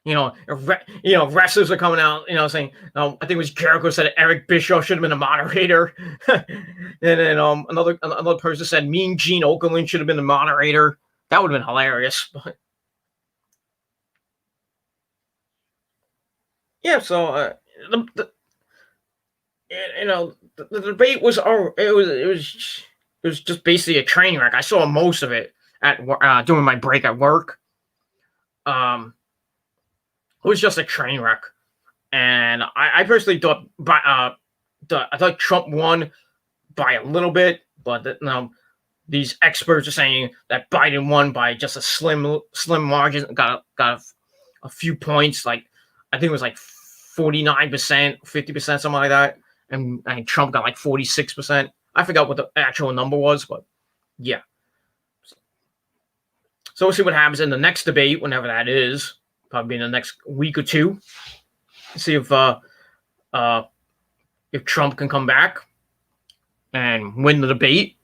Wrestlers are coming out, saying, I think it was Jericho said Eric Bischoff should have been a moderator. And then another person said Mean Gene Okerlund should have been the moderator. That would have been hilarious. But yeah, so the debate was it was just basically a train wreck. I saw most of it at during my break at work. It was just a train wreck, and I personally thought I thought Trump won by a little bit, but these experts are saying that Biden won by just a slim margin. Got a few points, like I think it was like 49%, 50%, something like that, and Trump got like 46%. I forgot what the actual number was, but yeah. So we'll see what happens in the next debate, whenever that is. Probably in the next week or two. See if Trump can come back and win the debate,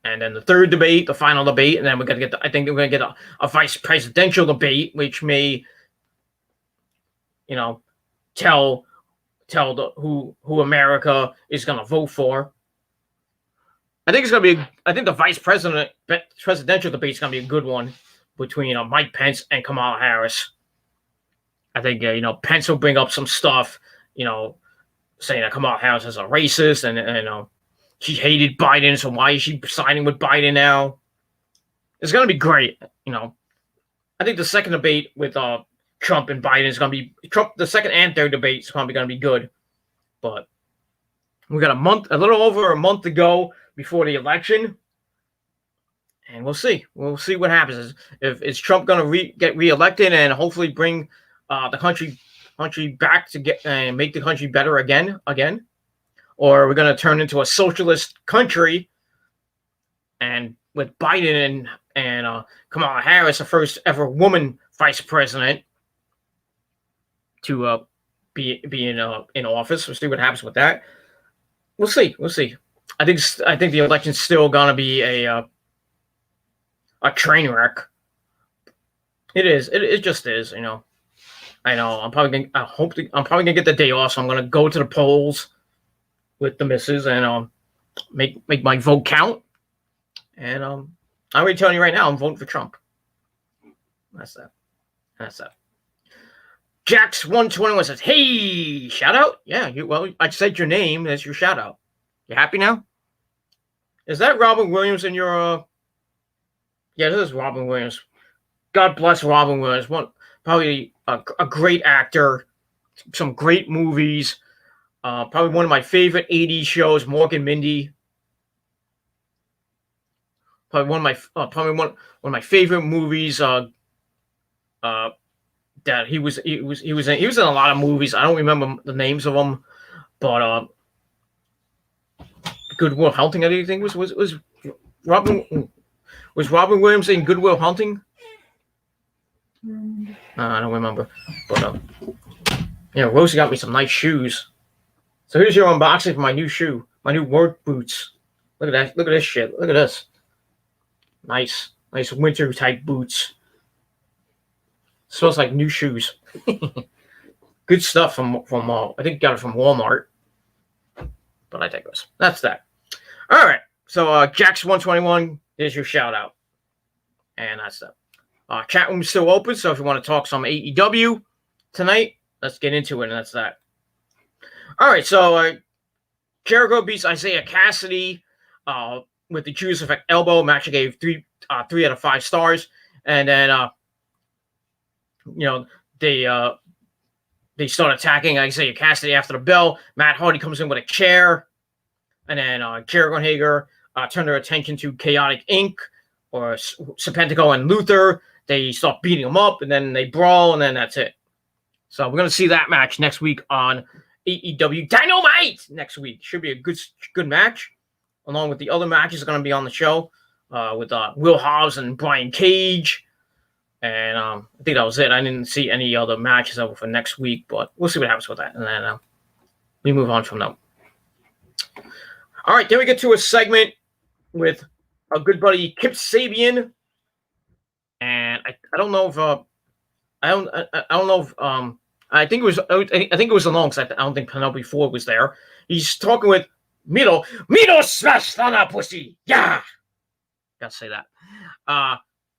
and then the third debate, the final debate, and then we're gonna get. I think we're gonna get a vice presidential debate, which may, tell who America is gonna vote for. I think it's gonna be. I think the presidential debate is gonna be a good one between Mike Pence and Kamala Harris. I think Pence will bring up some stuff, saying that Kamala Harris is a racist and she hated Biden, so why is she siding with Biden now? It's gonna be great. I think the second debate with Trump and Biden is gonna be the second and third debate is probably gonna be good, but we got a little over a month to go before the election, and we'll see. We'll see what happens. Is Trump gonna get reelected and hopefully bring the country back to get and make the country better again, or we're going to turn into a socialist country, and with Biden and Kamala Harris, the first ever woman vice president to be in office. We'll see what happens with that. We'll see. I think the election's still going to be a train wreck. It is. It just is. I know. I'm probably gonna get the day off, so I'm gonna go to the polls with the missus and make my vote count. And I'm already telling you right now, I'm voting for Trump. That's that. Jax 121 says, "Hey, shout out." Yeah, I said your name. That's your shout out. You happy now? Is that Robin Williams in your? Yeah, this is Robin Williams. God bless Robin Williams. Probably a great actor, some great movies. Probably one of my favorite 80s shows, Mork and Mindy. Probably one of my favorite movies. That he was in a lot of movies. I don't remember the names of them, but Good Will Hunting. I think was Robin Williams in Good Will Hunting. I don't remember, but Rosie got me some nice shoes. So here's your unboxing for my new shoe, my new work boots. Look at that! Look at this shit! Look at this. Nice winter type boots. Smells like new shoes. Good stuff from I think got it from Walmart. But I digress. That's that. All right. So Jax 121 is your shout out, and that's that. Chat room's still open, so if you want to talk some AEW tonight, let's get into it, and that's that. All right, so Jericho beats Isaiah Cassidy with the Judas Effect elbow. Match I gave 3 out of 5 stars, and then they start attacking Isaiah Cassidy after the bell. Matt Hardy comes in with a chair, and then Jericho and Hager turn their attention to Chaotic Inc. or Serpentico and Luther. They start beating them up, and then they brawl, and then that's it. So we're going to see that match next week on AEW Dynamite next week. Should be a good match, along with the other matches that are going to be on the show with Will Hobbs and Brian Cage. And I think that was it. I didn't see any other matches over for next week, but we'll see what happens with that. And then we move on from that. All right, then we get to a segment with our good buddy Kip Sabian. And I don't know if don't know if I think it was alone because I don't think Penelope Ford was there. He's talking with Mito smashed on that pussy. Yeah, gotta say that.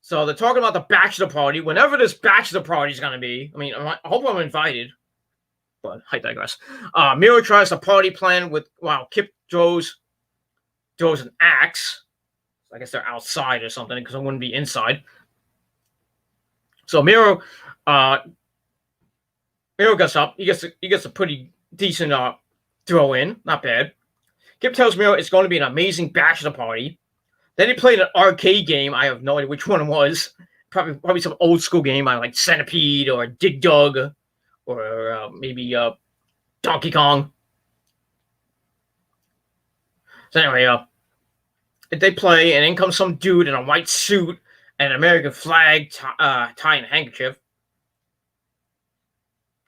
So they're talking about the bachelor party. Whenever this bachelor party is gonna be, I mean, I hope I'm invited. But I digress. Miro tries a party plan while Kip throws an axe. I guess they're outside or something because it wouldn't be inside. So Miro gets up. He gets a pretty decent throw in. Not bad. Kip tells Miro it's going to be an amazing bachelor party. Then he played an arcade game. I have no idea which one it was. Probably some old school game. I like Centipede or Dig Dug or maybe Donkey Kong. So anyway, they play, and in comes some dude in a white suit and an American flag tying a handkerchief.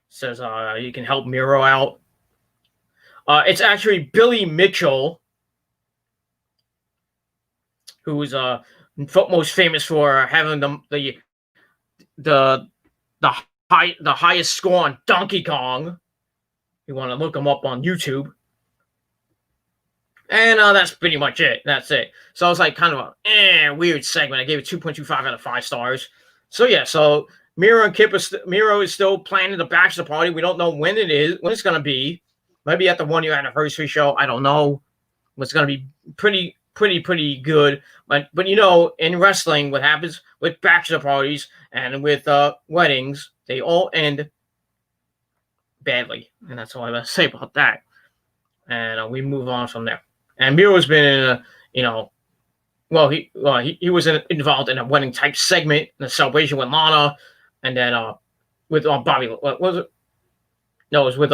Says you can help Miro out. It's actually Billy Mitchell, who's most famous for having the highest score on Donkey Kong. You want to look him up on YouTube. And that's pretty much it. That's it. So it's like kind of a weird segment. I gave it 2.25 out of 5 stars. So yeah, so Miro is still planning the bachelor party. We don't know when it's going to be. Maybe at the 1 year anniversary show. I don't know. It's going to be pretty good. But in wrestling, what happens with bachelor parties and with weddings, they all end badly. And that's all I'm going to say about that. And we move on from there. And Miro's been in he was involved in a wedding type segment in a celebration with Lana, and then with Bobby. What was it? No, it was with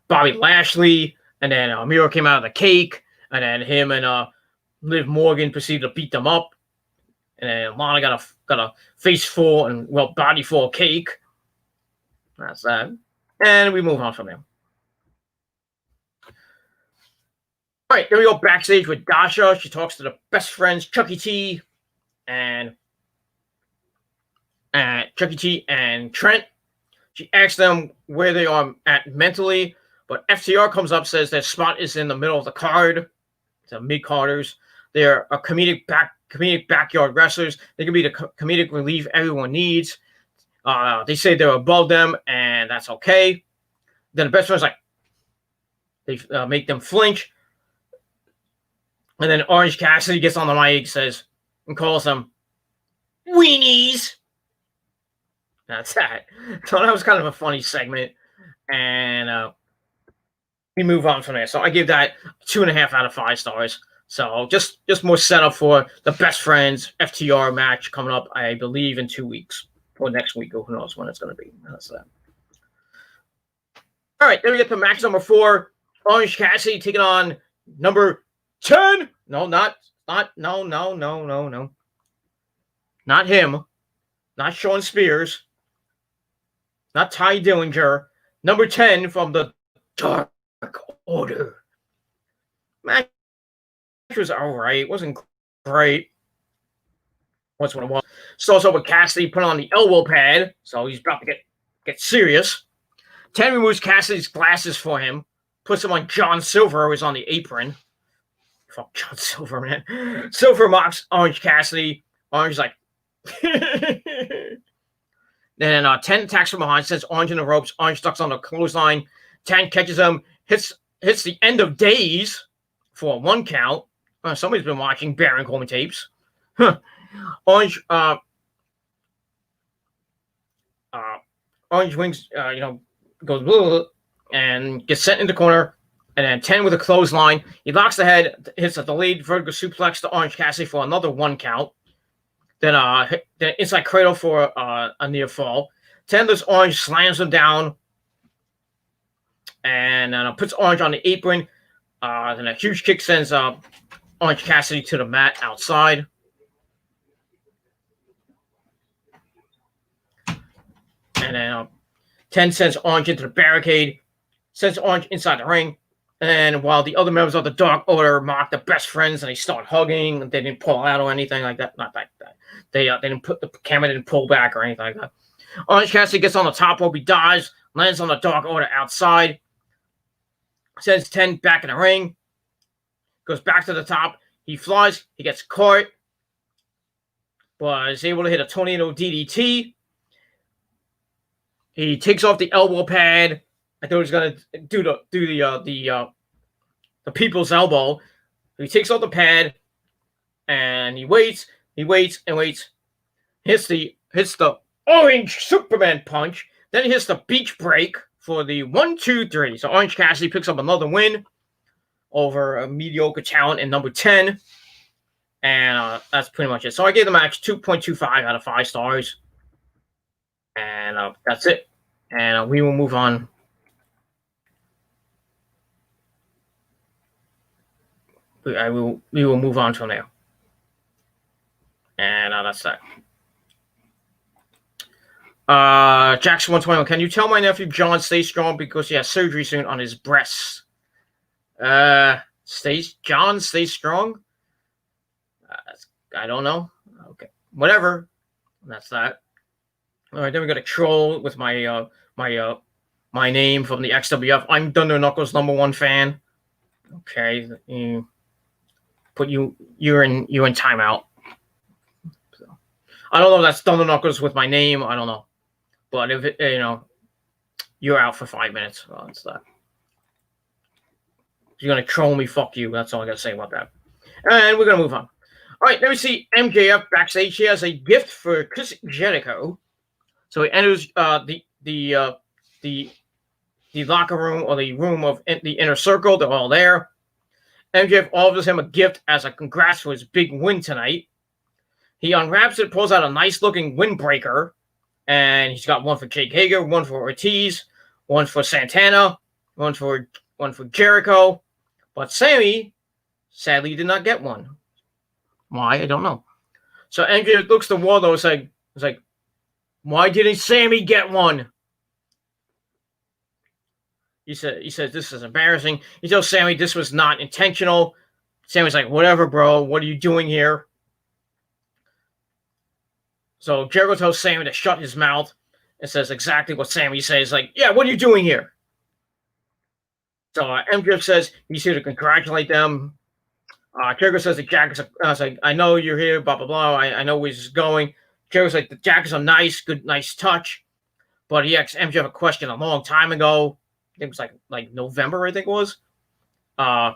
Bobby Lashley, and then Miro came out of the cake, and then him and Liv Morgan proceeded to beat them up, and then Lana got a face full and body full of cake. That's that, and we move on from there. All right, there we go. Backstage with Dasha. She talks to the best friends, Chucky T and Trent. She asks them where they are at mentally, but FTR comes up, says their spot is in the middle of the card. It's a mid-carders. They're a comedic backyard wrestlers. They can be the comedic relief everyone needs. They say they're above them, and that's okay. Then the best friends they make them flinch. And then Orange Cassidy gets on the mic, says, and calls them weenies. That's that. So that was kind of a funny segment. And we move on from there. So I give that 2.5 out of 5 stars. So just more setup for the Best Friends FTR match coming up, I believe, in 2 weeks. Or next week, or who knows when it's going to be. That's that. All right, then we get to match number 4. Orange Cassidy taking on number 10. No, not. Not him. Not Sean Spears. Not Ty Dillinger. Number 10 from the Dark Order. Match was all right. It wasn't great. What's what it was. Starts over with Cassidy putting on the elbow pad, so he's about to get serious. 10 removes Cassidy's glasses for him, puts him on John Silver, who's on the apron. Fuck John Silver, man. Silver mocks Orange Cassidy. Orange is like, then 10 attacks from behind, sends Orange in the ropes. Orange ducks on the clothesline. 10 catches him, hits the end of days for a 1 count. Somebody's been watching Baron Corbin tapes. Orange wings, goes blue and gets sent in the corner. And then 10 with a clothesline. He locks the head, hits a delayed vertical suplex to Orange Cassidy for another 1 count. Then inside cradle for a near fall. 10 lifts Orange, slams him down, and puts Orange on the apron. Then a huge kick sends Orange Cassidy to the mat outside. And then 10 sends Orange into the barricade, sends Orange inside the ring. And while the other members of the Dark Order mock the Best Friends and they start hugging, they didn't pull out or anything like that. Not like that. They didn't put the camera didn't pull back or anything like that. Orange Cassidy gets on the top rope. He dives, lands on the Dark Order outside. Sends 10 back in the ring. Goes back to the top. He flies. He gets caught. But is able to hit a tornado DDT. He takes off the elbow pad. I thought he was gonna do the people's elbow. He takes off the pad, and he waits. He waits and waits. Hits the orange Superman punch. Then he hits the beach break for the 1, 2, 3. So Orange Cassidy picks up another win over a mediocre talent in number 10. And that's pretty much it. So I gave the match 2.25 out of 5 stars. And that's it. And we will move on. We will move on from there. And that's that. Jackson 121. Can you tell my nephew John stay strong because he has surgery soon on his breasts? John stay strong? I don't know. Okay, whatever. That's that. All right, then we got a troll with my name from the XWF. I'm Thunder Knuckles #1 fan. Okay, you're in timeout. So, I don't know if that's Thunder Knuckles with my name. I don't know, but if you're out for 5 minutes. Well, that's that. If you're gonna troll me, fuck you. That's all I gotta say about that. And we're gonna move on. All right, let me see MJF backstage. He has a gift for Chris Jericho. So he enters the locker room or the room of the inner circle. They're all there. MJF offers him a gift as a congrats for his big win tonight. He unwraps it, pulls out a nice-looking windbreaker, and he's got one for Jake Hager, one for Ortiz, one for Santana, one for Jericho. But Sammy, sadly, did not get one. Why? I don't know. So MJF looks to Wardlow. It's like, why didn't Sammy get one? He says this is embarrassing. He tells Sammy this was not intentional. Sammy's like, whatever, bro. What are you doing here? So Jericho tells Sammy to shut his mouth and says exactly what Sammy says. Like, yeah, what are you doing here? So MJF says he's here to congratulate them. Jericho says the jackets are, like, I know you're here, blah, blah, blah. I know where this is going. Jericho's like, the jackets are nice, good, nice touch. But he asked MJF a question a long time ago. I think it was like November, I think it was. I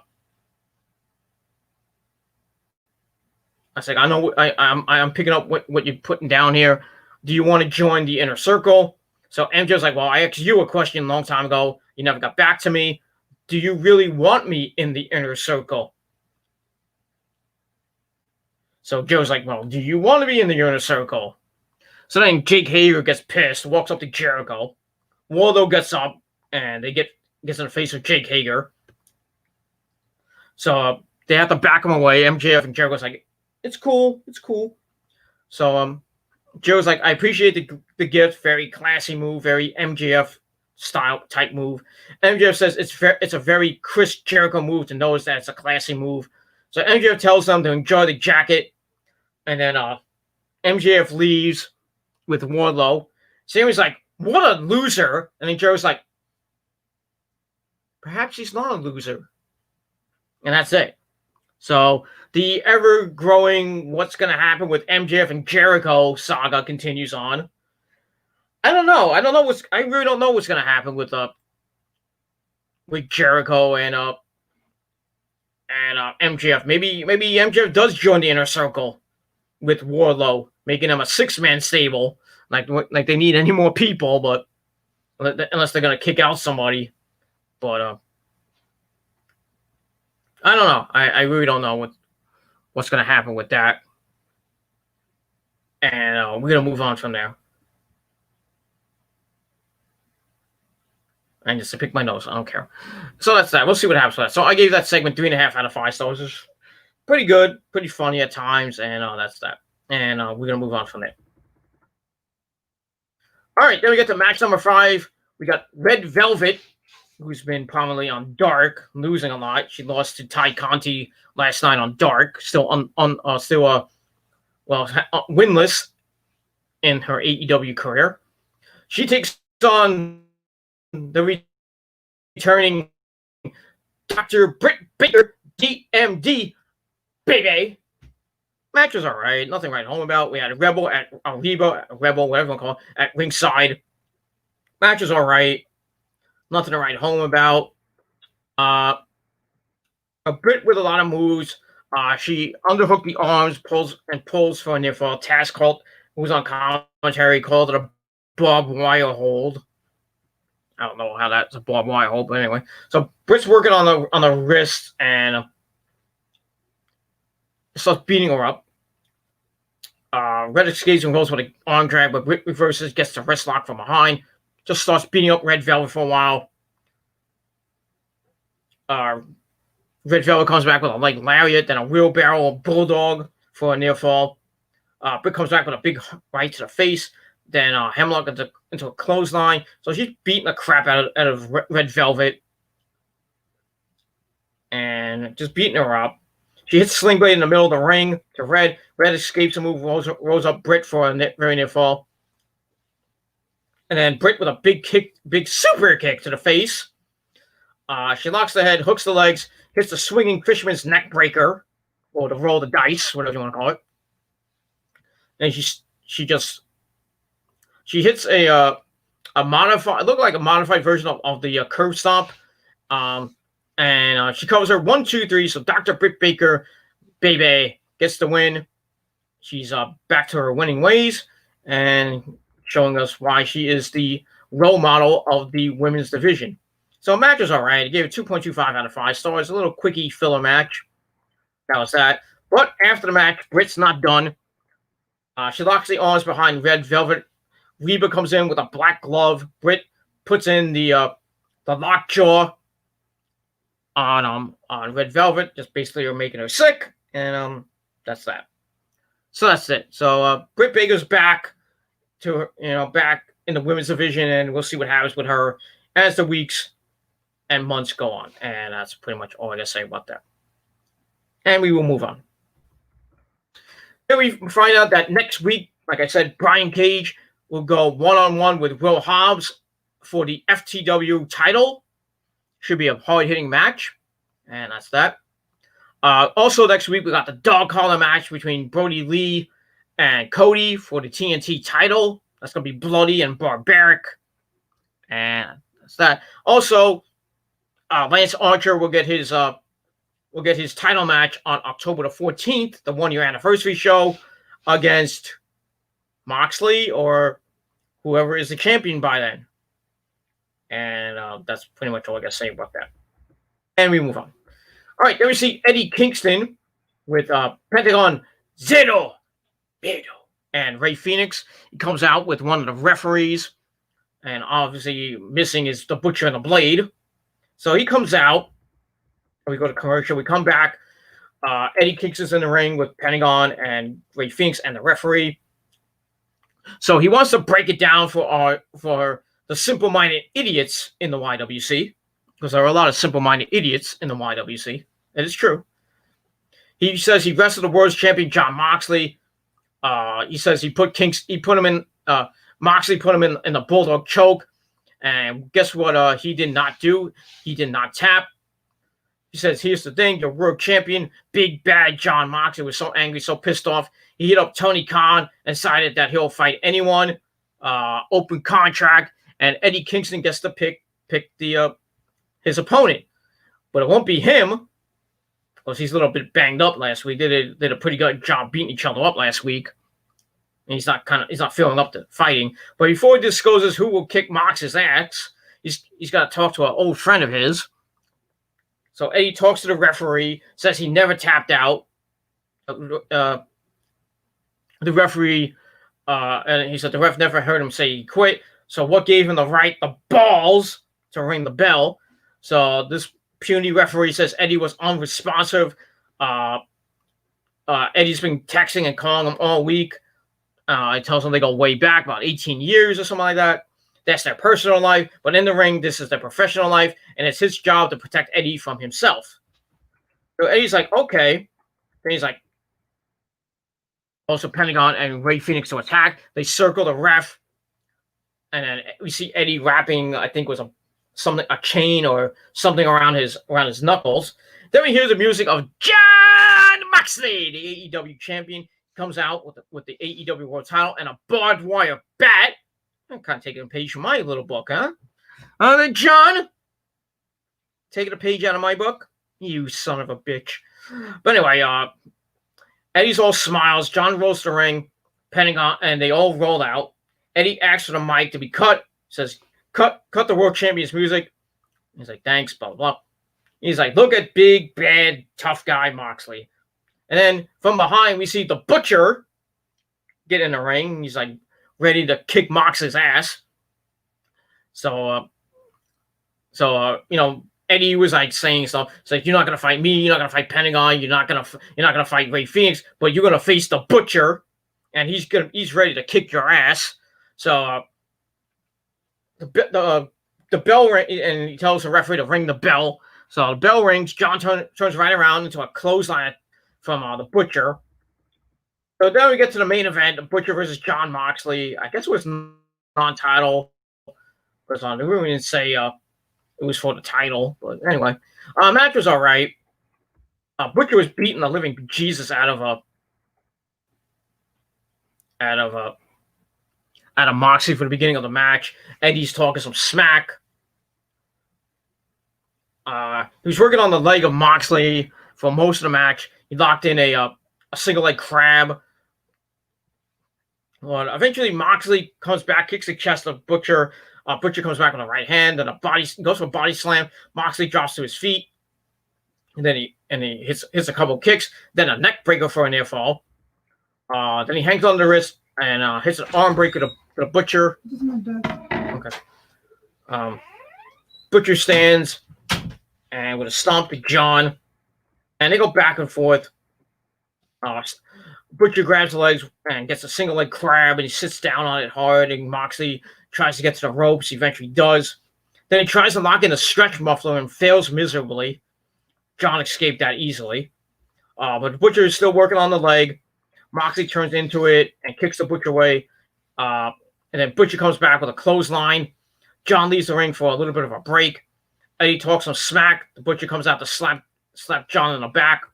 was like, I know, I'm picking up what you're putting down here. Do you want to join the inner circle? So MJF's like, well, I asked you a question a long time ago. You never got back to me. Do you really want me in the inner circle? So Joe's like, well, do you want to be in the inner circle? So then Jake Hager gets pissed, walks up to Jericho. Wardlow gets up, and gets in the face of Jake Hager. So they have to back him away. MJF and Jericho's like, it's cool. So Joe's like, I appreciate the gift. Very classy move. Very MJF style type move. MJF says it's a very Chris Jericho move to notice that it's a classy move. So MJF tells them to enjoy the jacket. And then MJF leaves with Wardlow. Sammy's like, what a loser. And then Joe's like, perhaps he's not a loser. And that's it. So the ever-growing what's going to happen with MJF and Jericho saga continues on. I don't know. I really don't know what's going to happen with Jericho and MJF. Maybe MJF does join the inner circle with Wardlow, making them a 6-man stable. Like they need any more people, but unless they're gonna kick out somebody. But I don't know. I really don't know what's gonna happen with that. And we're gonna move on from there. And just to pick my nose, I don't care. So that's that. We'll see what happens with that. So I gave that segment 3.5 out of 5 stars. It's pretty good, pretty funny at times, and that's that. And we're gonna move on from there. All right, then we get to match number 5. We got Red Velvet, who's been prominently on Dark, losing a lot. She lost to Ty Conti last night on Dark, still winless in her AEW career. she takes on the returning Dr. Britt Baker, DMD, baby. Match was all right. Nothing to write home about. We had a Rebel at Reba, Rebel, whatever you call it, at ringside. Match was all right. Nothing to write home about. A Brit with a lot of moves. She underhooked the arms, pulls for a near fall. Taz called, who was on commentary, called it a barbed wire hold. I don't know how that's a barbed wire hold, but anyway. So Brit's working on the wrist and starts beating her up. Red escapes and goes with an arm drag, but Brit reverses, gets the wrist lock from behind. Just starts beating up Red Velvet for a while. Red Velvet comes back with a leg lariat, then a wheelbarrow, a bulldog for a near fall. Britt comes back with a big right to the face, then Hemlock into a clothesline. So she's beating the crap out of Red Velvet and just beating her up. She hits Sling Blade in the middle of the ring to Red. Red escapes a move, rolls up Britt for a very near fall. And then Britt with a big super kick to the face. She locks the head, hooks the legs, hits the swinging fisherman's neck breaker, or the roll the dice, whatever you want to call it. And she hits a modified, it looked like a modified version of the curve stomp. And she covers her 1, 2, 3. So Dr. Britt Baker, baby, gets the win. She's back to her winning ways and showing us why she is the role model of the women's division. So match was all right. I gave it 2.25 out of 5 stars. A little quickie filler match. That was that. But after the match, Britt's not done. She locks the arms behind Red Velvet. Reba comes in with a black glove. Britt puts in the lockjaw on Red Velvet, just basically making her sick, and that's that. So that's it. So Britt Baker's back back in the women's division, and we'll see what happens with her as the weeks and months go on. And that's pretty much all I gotta say about that. And we will move on. Then we find out that next week, like I said, Brian Cage will go one-on-one with Will Hobbs for the FTW title. Should be a hard-hitting match. And that's that. Also, next week, we got the dog collar match between Brody Lee and Cody for the TNT title. That's going to be bloody and barbaric. And that's that. Also, Lance Archer will get his title match on October the 14th, the 1-year anniversary show, against Moxley or whoever is the champion by then. And that's pretty much all I got to say about that. And we move on. All right, then we see Eddie Kingston with Pentagon Zero and Ray Phoenix. He comes out with one of the referees, and obviously missing is the Butcher and the Blade. So he comes out. We go to commercial. We come back. Eddie Kingston's in the ring with Pentagon and Ray Phoenix and the referee. So he wants to break it down for the simple-minded idiots in the YWC, because there are a lot of simple-minded idiots in the YWC. It is true. He says he wrestled the world's champion John Maxley. He says Moxley put him in the bulldog choke, and guess what? He did not do. He did not tap. He says, "Here's the thing: your world champion, big bad John Moxley, was so angry, so pissed off. He hit up Tony Khan and decided that he'll fight anyone. Open contract." And Eddie Kingston gets to pick his opponent, but it won't be him because he's a little bit banged up last week. They did a pretty good job beating each other up last week, and he's not feeling up to fighting. But before he discloses who will kick Mox's ass, he's got to talk to an old friend of his. So Eddie talks to the referee, says he never tapped out. The referee, and he said the ref never heard him say he quit. So what gave him the balls to ring the bell? So this puny referee says Eddie was unresponsive. Eddie's been texting and calling him all week. He tells him they go way back, about 18 years or something like that. That's their personal life. But in the ring, this is their professional life. And it's his job to protect Eddie from himself. So Eddie's like, okay. Then he's like, also Pentagon and Ray Phoenix to attack. They circle the ref. and then we see Eddie wrapping, I think was a chain or something around his knuckles. Then we hear the music of John Maxley, the AEW champion, comes out with the AEW World Title and a barbed wire bat. I'm kind of taking a page from my little book, huh? Then John, taking a page out of my book. You son of a bitch. But anyway, Eddie's all smiles. John rolls the ring, Pentagon, and they all roll out. Eddie asks for the mic to be cut. Says, cut the world champion's music. He's like, thanks, blah, blah, blah. He's like, look at big, bad, tough guy Moxley. And then from behind, we see the Butcher get in the ring. He's like ready to kick Moxley's ass. So Eddie was like saying stuff. It's like, you're not gonna fight me. You're not gonna fight Pentagon. You're not gonna fight Ray Phoenix. But you're gonna face the Butcher, and he's ready to kick your ass. So the bell ring, and he tells the referee to ring the bell. So the bell rings. John turns right around into a clothesline from the Butcher. So then we get to the main event: the Butcher versus John Moxley. I guess it was non-title. We didn't say it was for the title, but anyway, match was all right. Butcher was beating the living Jesus out of Moxley for the beginning of the match. Eddie's talking some smack. He was working on the leg of Moxley for most of the match. He locked in a single leg crab. Well, eventually Moxley comes back, kicks the chest of Butcher. Butcher comes back with a right hand and goes for a body slam. Moxley drops to his feet, and then he hits a couple kicks. Then a neck breaker for a near fall. Then he hangs on the wrist and hits an arm breaker to the Butcher. Okay. Butcher stands and with a stomp to John, and they go back and forth. Butcher grabs the legs and gets a single leg crab, and he sits down on it hard, and Moxley tries to get to the ropes. He eventually does. Then he tries to lock in a stretch muffler and fails miserably. John escaped that easily. But Butcher is still working on the leg. Moxley turns into it and kicks the Butcher away. And then Butcher comes back with a clothesline. John leaves the ring for a little bit of a break. Eddie talks some smack. The Butcher comes out to slap John in the back.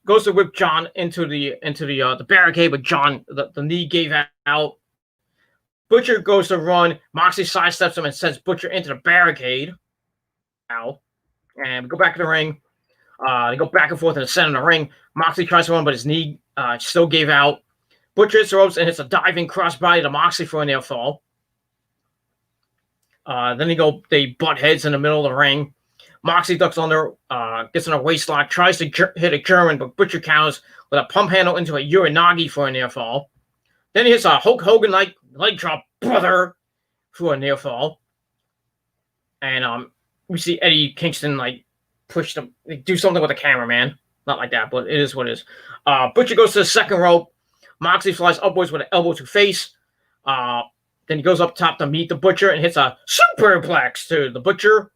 Goes to whip John into the barricade, but John the knee gave out. Butcher goes to run. Moxley sidesteps him and sends Butcher into the barricade. Ow. And we go back to the ring. They go back and forth in the center of the ring. Moxley tries to run, but his knee still gave out. Butcher hits the ropes and hits a diving crossbody to Moxley for a near fall. Then they butt heads in the middle of the ring. Moxley ducks under, gets in a waistlock, tries to hit a German, but Butcher counters with a pump handle into a Uranagi for a near fall. Then he hits a Hulk Hogan leg drop, brother, for a near fall. And we see Eddie Kingston push them, do something with the cameraman. Not like that, but it is what it is. Butcher goes to the second rope. Moxley flies upwards with an elbow to face. Then he goes up top to meet the Butcher and hits a superplex to the Butcher.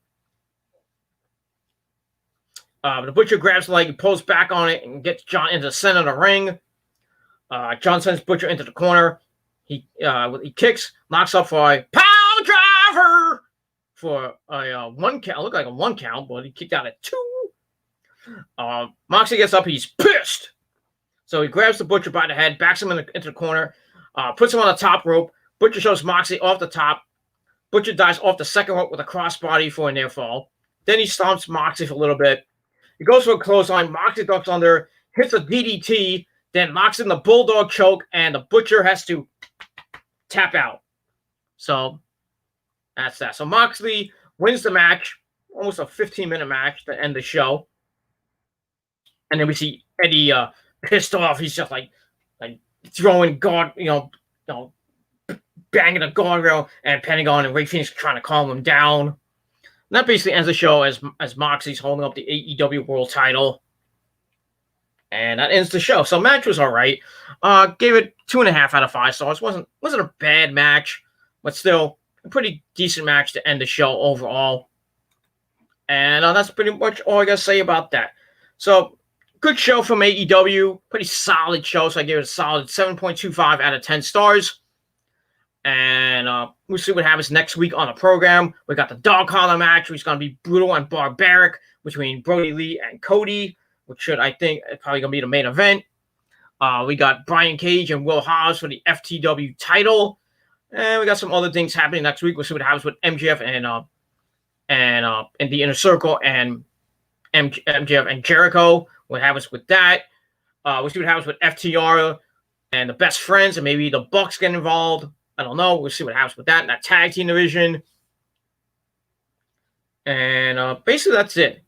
The Butcher grabs the leg, he pulls back on it, and gets John into the center of the ring. John sends Butcher into the corner. He kicks, knocks up for a power driver for a 1 count. It looked like a 1 count, but he kicked out at 2. Moxley gets up, he's pissed. So he grabs the Butcher by the head, backs him into the corner, puts him on the top rope. Butcher shows Moxley off the top. Butcher dives off the second rope with a crossbody for a near fall. Then he stomps Moxley for a little bit. He goes for a clothesline. Moxley ducks under, hits a DDT, then locks in the Bulldog choke, and the Butcher has to tap out. So that's that. So Moxley wins the match, almost a 15-minute match to end the show. And then we see Eddie pissed off. He's just like throwing banging the guardrail, and Pentagon and Ray Phoenix trying to calm him down. And that basically ends the show as Moxley's holding up the AEW World Title. And that ends the show. So match was all right. Gave it 2.5 out of 5 stars. Wasn't a bad match, but still a pretty decent match to end the show overall. And that's pretty much all I got to say about that. So good show from AEW. Pretty solid show. So I gave it a solid 7.25 out of 10 stars. And we'll see what happens next week on the program. We got the dog collar match, which is going to be brutal and barbaric between Brody Lee and Cody, which should, I think, probably going to be the main event. We got Brian Cage and Will Hobbs for the FTW title. And we got some other things happening next week. We'll see what happens with MJF and the Inner Circle and MJF and Jericho. What happens with that? We'll see what happens with FTR and the Best Friends, and maybe the Bucks get involved. I don't know. We'll see what happens with that in that tag team division. And basically that's it.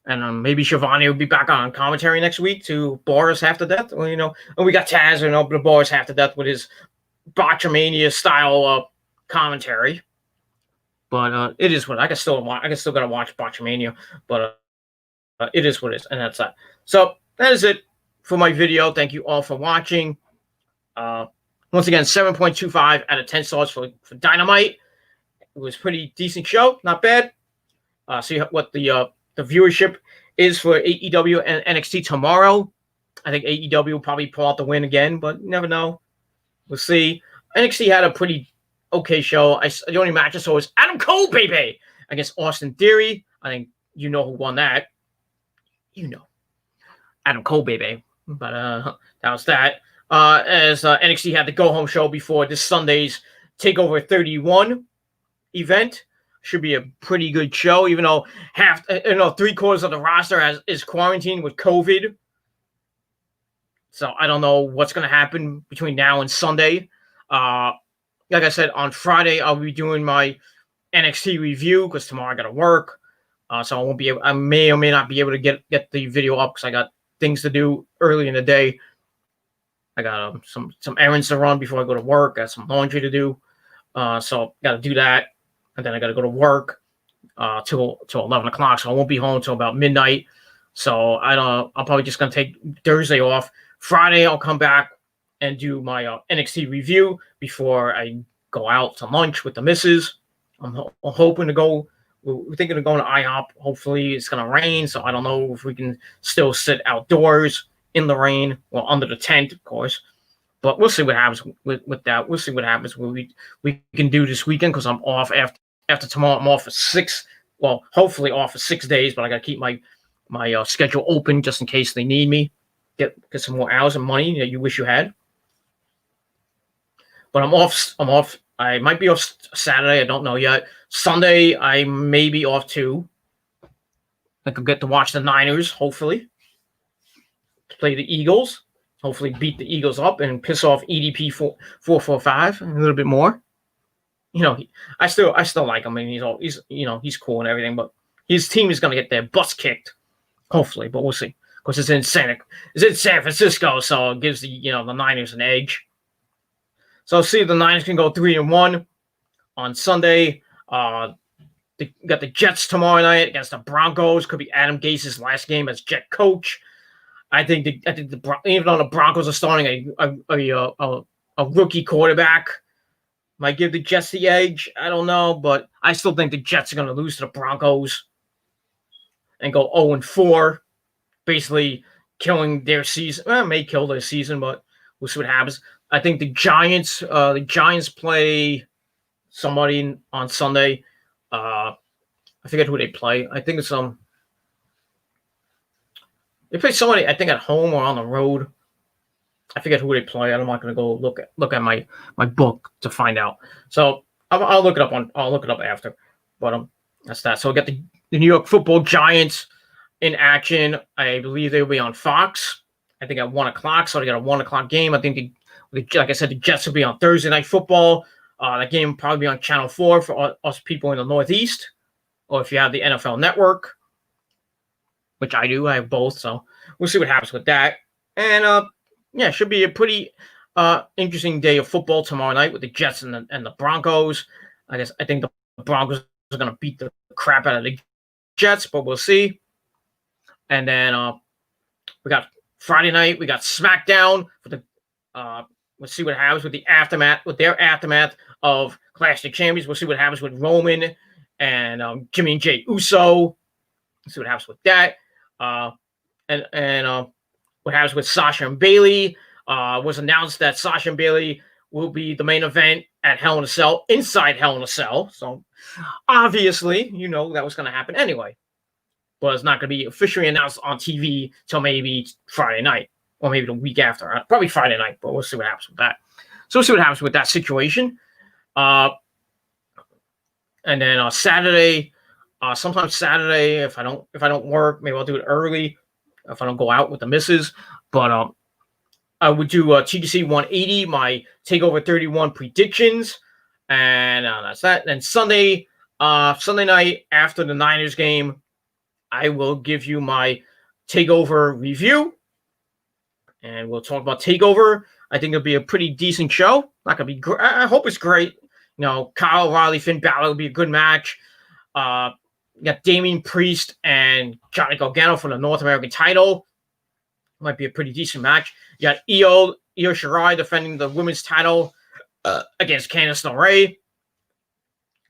And maybe Shivani will be back on commentary next week to bore us half to death. Well, and we got Taz to bore us half to death with his Botchamania style commentary. But it is what I can still gotta watch Botchamania. But it is what it is, and that's that. So that is it for my video. Thank you all for watching. Once again, 7.25 out of 10 stars for Dynamite. It was a pretty decent show, not bad. See what the viewership is for AEW and NXT tomorrow. I think AEW will probably pull out the win again, but you never know. We'll see. NXT had a pretty okay show. The only match I saw was Adam Cole, baby, against Austin Theory. I think you know who won that. Adam Cole, baby. But that was that. As NXT had the go-home show before this Sunday's TakeOver 31 event. Should be a pretty good show, even though 3/4 of the roster is quarantined with COVID. So I don't know what's going to happen between now and Sunday. Like I said, on Friday I'll be doing my NXT review because tomorrow I got to work. So I won't be able. I may or may not be able to get the video up because I got things to do early in the day. I got some errands to run before I go to work. Got some laundry to do, so got to do that, and then I got to go to work till 11 o'clock. So I won't be home till about midnight. So I'm probably just gonna take Thursday off. Friday I'll come back and do my NXT review before I go out to lunch with the missus. I'm hoping to go. We're thinking of going to IHOP. Hopefully it's gonna rain, so I don't know if we can still sit outdoors in the rain, well, under the tent, of course. But we'll see what happens with that. We'll see what happens when we can do this weekend because I'm off after tomorrow. I'm off for 6. Well, hopefully off for 6 days, but I got to keep my schedule open just in case they need me. Get some more hours and money that you wish you had. But I'm off. I might be off Saturday. I don't know yet. Sunday, I may be off too. I could get to watch the Niners, hopefully. Play the Eagles, hopefully beat the Eagles up and piss off EDP 445 a little bit more. I still like him. I mean, he's cool and everything, but his team is gonna get their butts kicked, hopefully. But we'll see, because it's in San Francisco, so it gives the Niners an edge. So see if the Niners can go 3-1 on Sunday. Got the Jets tomorrow night against the Broncos. Could be Adam Gase's last game as Jet coach. I think even though the Broncos are starting a rookie quarterback, might give the Jets the edge. I don't know, but I still think the Jets are going to lose to the Broncos and go 0-4, basically killing their season. May kill their season, but we'll see what happens. I think the Giants play somebody on Sunday. I forget who they play. I think it's they play somebody, I think, at home or on the road. I forget who they play. I'm not going to go look at my book to find out. So I'll look it up after. But that's that. So we got the New York Football Giants in action. I believe they will be on Fox. I think at 1 o'clock. So they got a 1 o'clock game. I think like I said, the Jets will be on Thursday Night Football. That game will probably be on Channel 4 for us people in the Northeast, or if you have the NFL Network, which I do. I have both, so we'll see what happens with that. And it should be a pretty interesting day of football tomorrow night with the Jets and the Broncos. I think the Broncos are going to beat the crap out of the Jets, but we'll see. And then we got Friday night. We got SmackDown for the. We'll see what happens with their aftermath of Clash of Champions. We'll see what happens with Roman and Jimmy and Jey Uso. We'll see what happens with that. And what happens with Sasha and Bayley. Was announced that Sasha and Bayley will be the main event at Hell in a Cell, inside Hell in a Cell. So obviously, that was going to happen anyway. But it's not going to be officially announced on TV till maybe Friday night or maybe the week after. Probably Friday night, but we'll see what happens with that. So we'll see what happens with that situation. And then Saturday, sometimes Saturday, if I don't work, maybe I'll do it early if I don't go out with the missus. But I would do TGC 180, my TakeOver 31 predictions, and that's that. And Sunday night after the Niners game, I will give you my TakeOver review, and we'll talk about TakeOver. I think it'll be a pretty decent show. Not gonna be great. I hope it's great. Kyle O'Reilly, Finn Balor will be a good match. You got Damian Priest and Johnny Gargano for the North American title. Might be a pretty decent match. You got Io Shirai defending the women's title against Candice LeRae.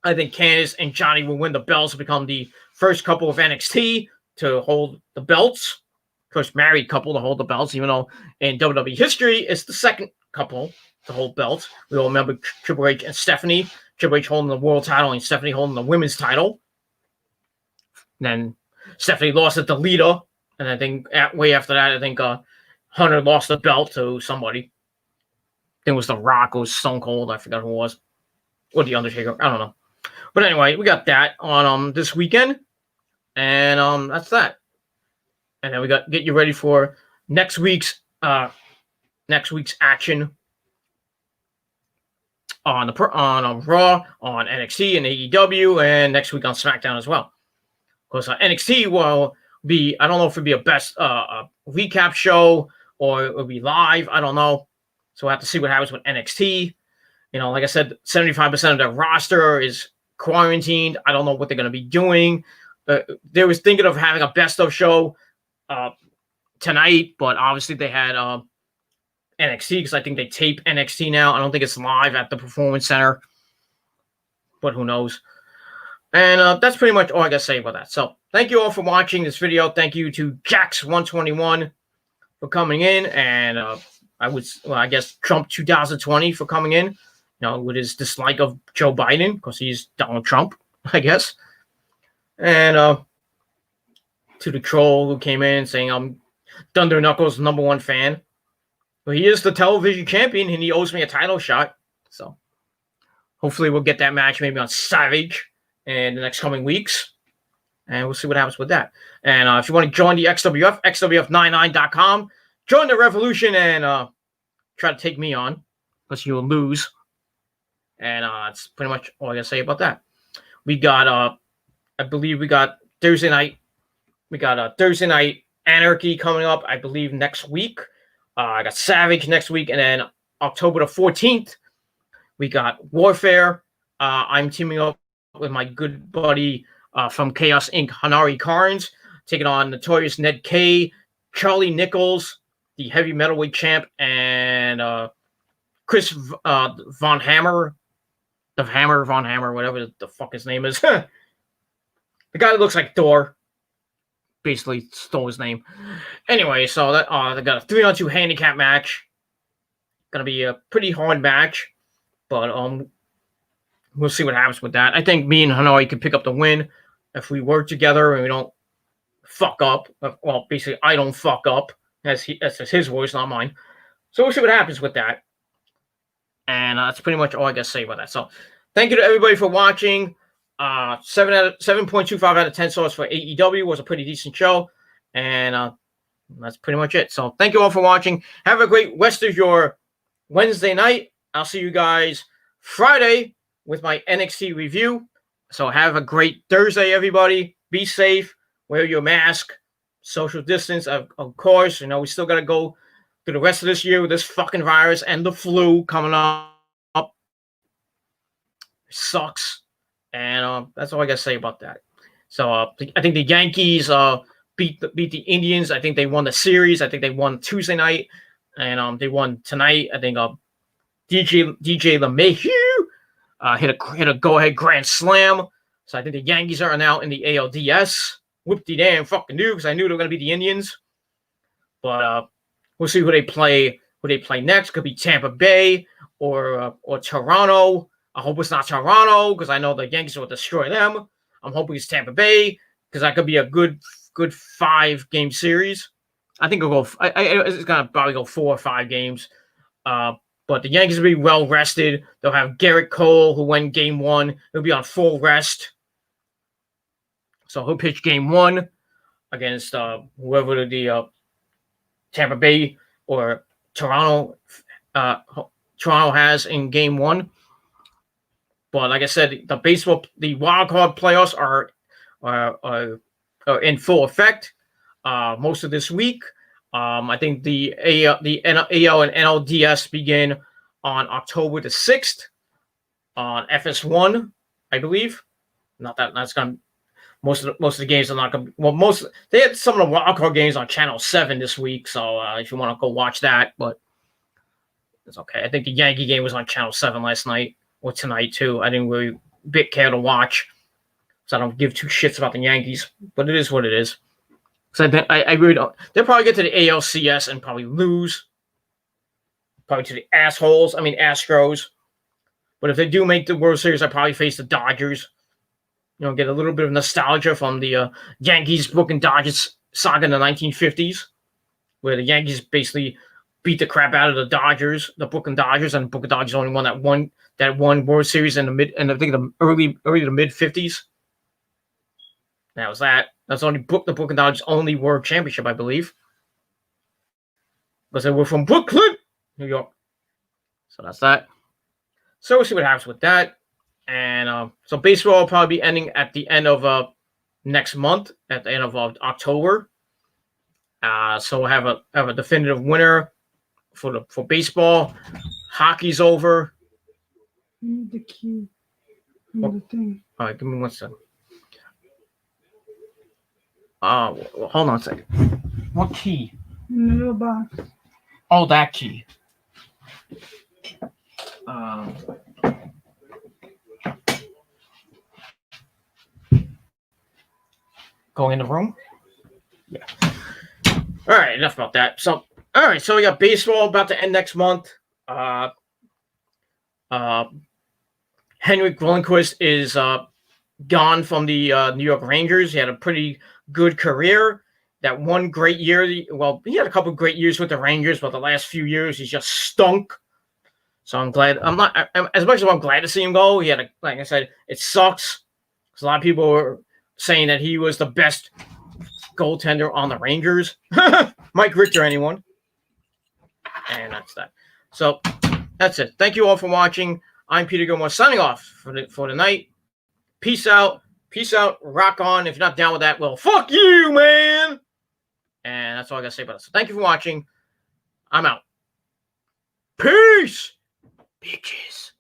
I think Candice and Johnny will win the belts to become the first couple of NXT to hold the belts. First married couple to hold the belts, even though in WWE history, it's the second couple to hold belts. We all remember Triple H and Stephanie. Triple H holding the world title and Stephanie holding the women's title. And then Stephanie lost it to Lita. And I think way after that, I think Hunter lost the belt to somebody. I think it was The Rock or Stone Cold. I forgot who it was. Or The Undertaker. I don't know. But anyway, we got that on this weekend. And that's that. And then we got get you ready for next week's action on Raw, on NXT and AEW, and next week on SmackDown as well. Because NXT will be, I don't know if it'll be a best recap show or it'll be live. I don't know. So we'll have to see what happens with NXT. Like I said, 75% of their roster is quarantined. I don't know what they're going to be doing. They was thinking of having a best of show tonight, but obviously they had NXT because I think they tape NXT now. I don't think it's live at the Performance Center, but who knows? And that's pretty much all I got to say about that. So thank you all for watching this video. Thank you to Jax121 for coming in, and I guess Trump 2020 for coming in, with his dislike of Joe Biden because he's Donald Trump, I guess. And to the troll who came in saying I'm Thunder Knuckles' #1 fan. Well, he is the television champion, and he owes me a title shot. So hopefully we'll get that match maybe on Savage in the next coming weeks. And we'll see what happens with that. And if you want to join the XWF, XWF99.com, join the revolution and try to take me on because you'll lose. And that's pretty much all I got to say about that. We got, I believe we got Thursday night. We got Thursday night Anarchy coming up, I believe, next week. I got Savage next week. And then October the 14th, we got Warfare. I'm teaming up with my good buddy from Chaos Inc., Hanari Carnes, taking on Notorious Ned K, Charlie Nichols, the heavy metalweight champ, and Chris Von Hammer, Von Hammer, whatever the fuck his name is. The guy that looks like Thor. Basically stole his name. Anyway, so that they got a 3-on-2 handicap match. Gonna be a pretty hard match, but we'll see what happens with that. I think me and Hanoi can pick up the win if we work together and we don't fuck up. Well, basically, I don't fuck up. That's his voice, not mine. So we'll see what happens with that. And that's pretty much all I got to say about that. So thank you to everybody for watching. 7.25 out of 10 stars for AEW. Was a pretty decent show. And that's pretty much it. So thank you all for watching. Have a great rest of your Wednesday night. I'll see you guys Friday with my NXT review. So have a great Thursday, everybody. Be safe. Wear your mask. Social distance, of course. We still got to go through the rest of this year with this fucking virus and the flu coming up. It sucks. And that's all I got to say about that. So I think the Yankees beat the Indians. I think they won the series. I think they won Tuesday night. And they won tonight. I think DJ LeMahieu hit a go-ahead grand slam. So I think the Yankees are now in the ALDS. Whoop-de-damn fucking do, because I knew they were going to be the Indians. But we'll see who they play next. Could be Tampa Bay or Toronto. I hope it's not Toronto because I know the Yankees will destroy them. I'm hoping it's Tampa Bay because that could be a good 5-game series. I think it'll go. It's gonna probably go 4 or 5 games. But the Yankees will be well rested. They'll have Garrett Cole, who won Game 1. He'll be on full rest. So he'll pitch Game 1 against whoever the Tampa Bay or Toronto has in Game 1. But like I said, the wild card playoffs are in full effect most of this week. I think the AL and NLDS begin on October the 6th on FS1, I believe. Not that that's gonna. Most of the games are not gonna. Well, they had some of the wild card games on Channel 7 this week. So if you want to go watch that, but it's okay. I think the Yankee game was on Channel 7 last night or tonight too. I didn't really care to watch, so I don't give 2 shits about the Yankees. But it is what it is. So I really don't. They'll probably get to the ALCS and probably lose. Probably to the Astros. But if they do make the World Series, I probably face the Dodgers. Get a little bit of nostalgia from the Yankees, Brooklyn Dodgers saga in the 1950s, where the Yankees basically beat the crap out of the Brooklyn Dodgers, and the Brooklyn Dodgers only won that one World Series in the early to mid 50s. That was that. That's only the Brooklyn Dodgers' only World Championship, I believe. Because they were from Brooklyn, New York. So that's that. So we'll see what happens with that. And so baseball will probably be ending at the end of next month, at the end of October. So we'll have a definitive winner for baseball. Hockey's over. The key. The thing. All right, give me 1 second. Well, hold on a second. What key? In the little box. Oh, that key. Going in the room? Yeah. All right, enough about that. So, all right, so we got baseball about to end next month. Henrik Lundqvist is gone from the New York Rangers. He had a pretty good career. That one great year, he had a couple of great years with the Rangers, but the last few years he's just stunk. So I'm glad. As much as I'm glad to see him go. He had like I said, it sucks because a lot of people were saying that he was the best goaltender on the Rangers. Mike Richter, anyone? And that's that. So that's it. Thank you all for watching. I'm Peter Gilmore signing off for the night. Peace out. Peace out. Rock on. If you're not down with that, well, fuck you, man. And that's all I got to say about it. So thank you for watching. I'm out. Peace, bitches.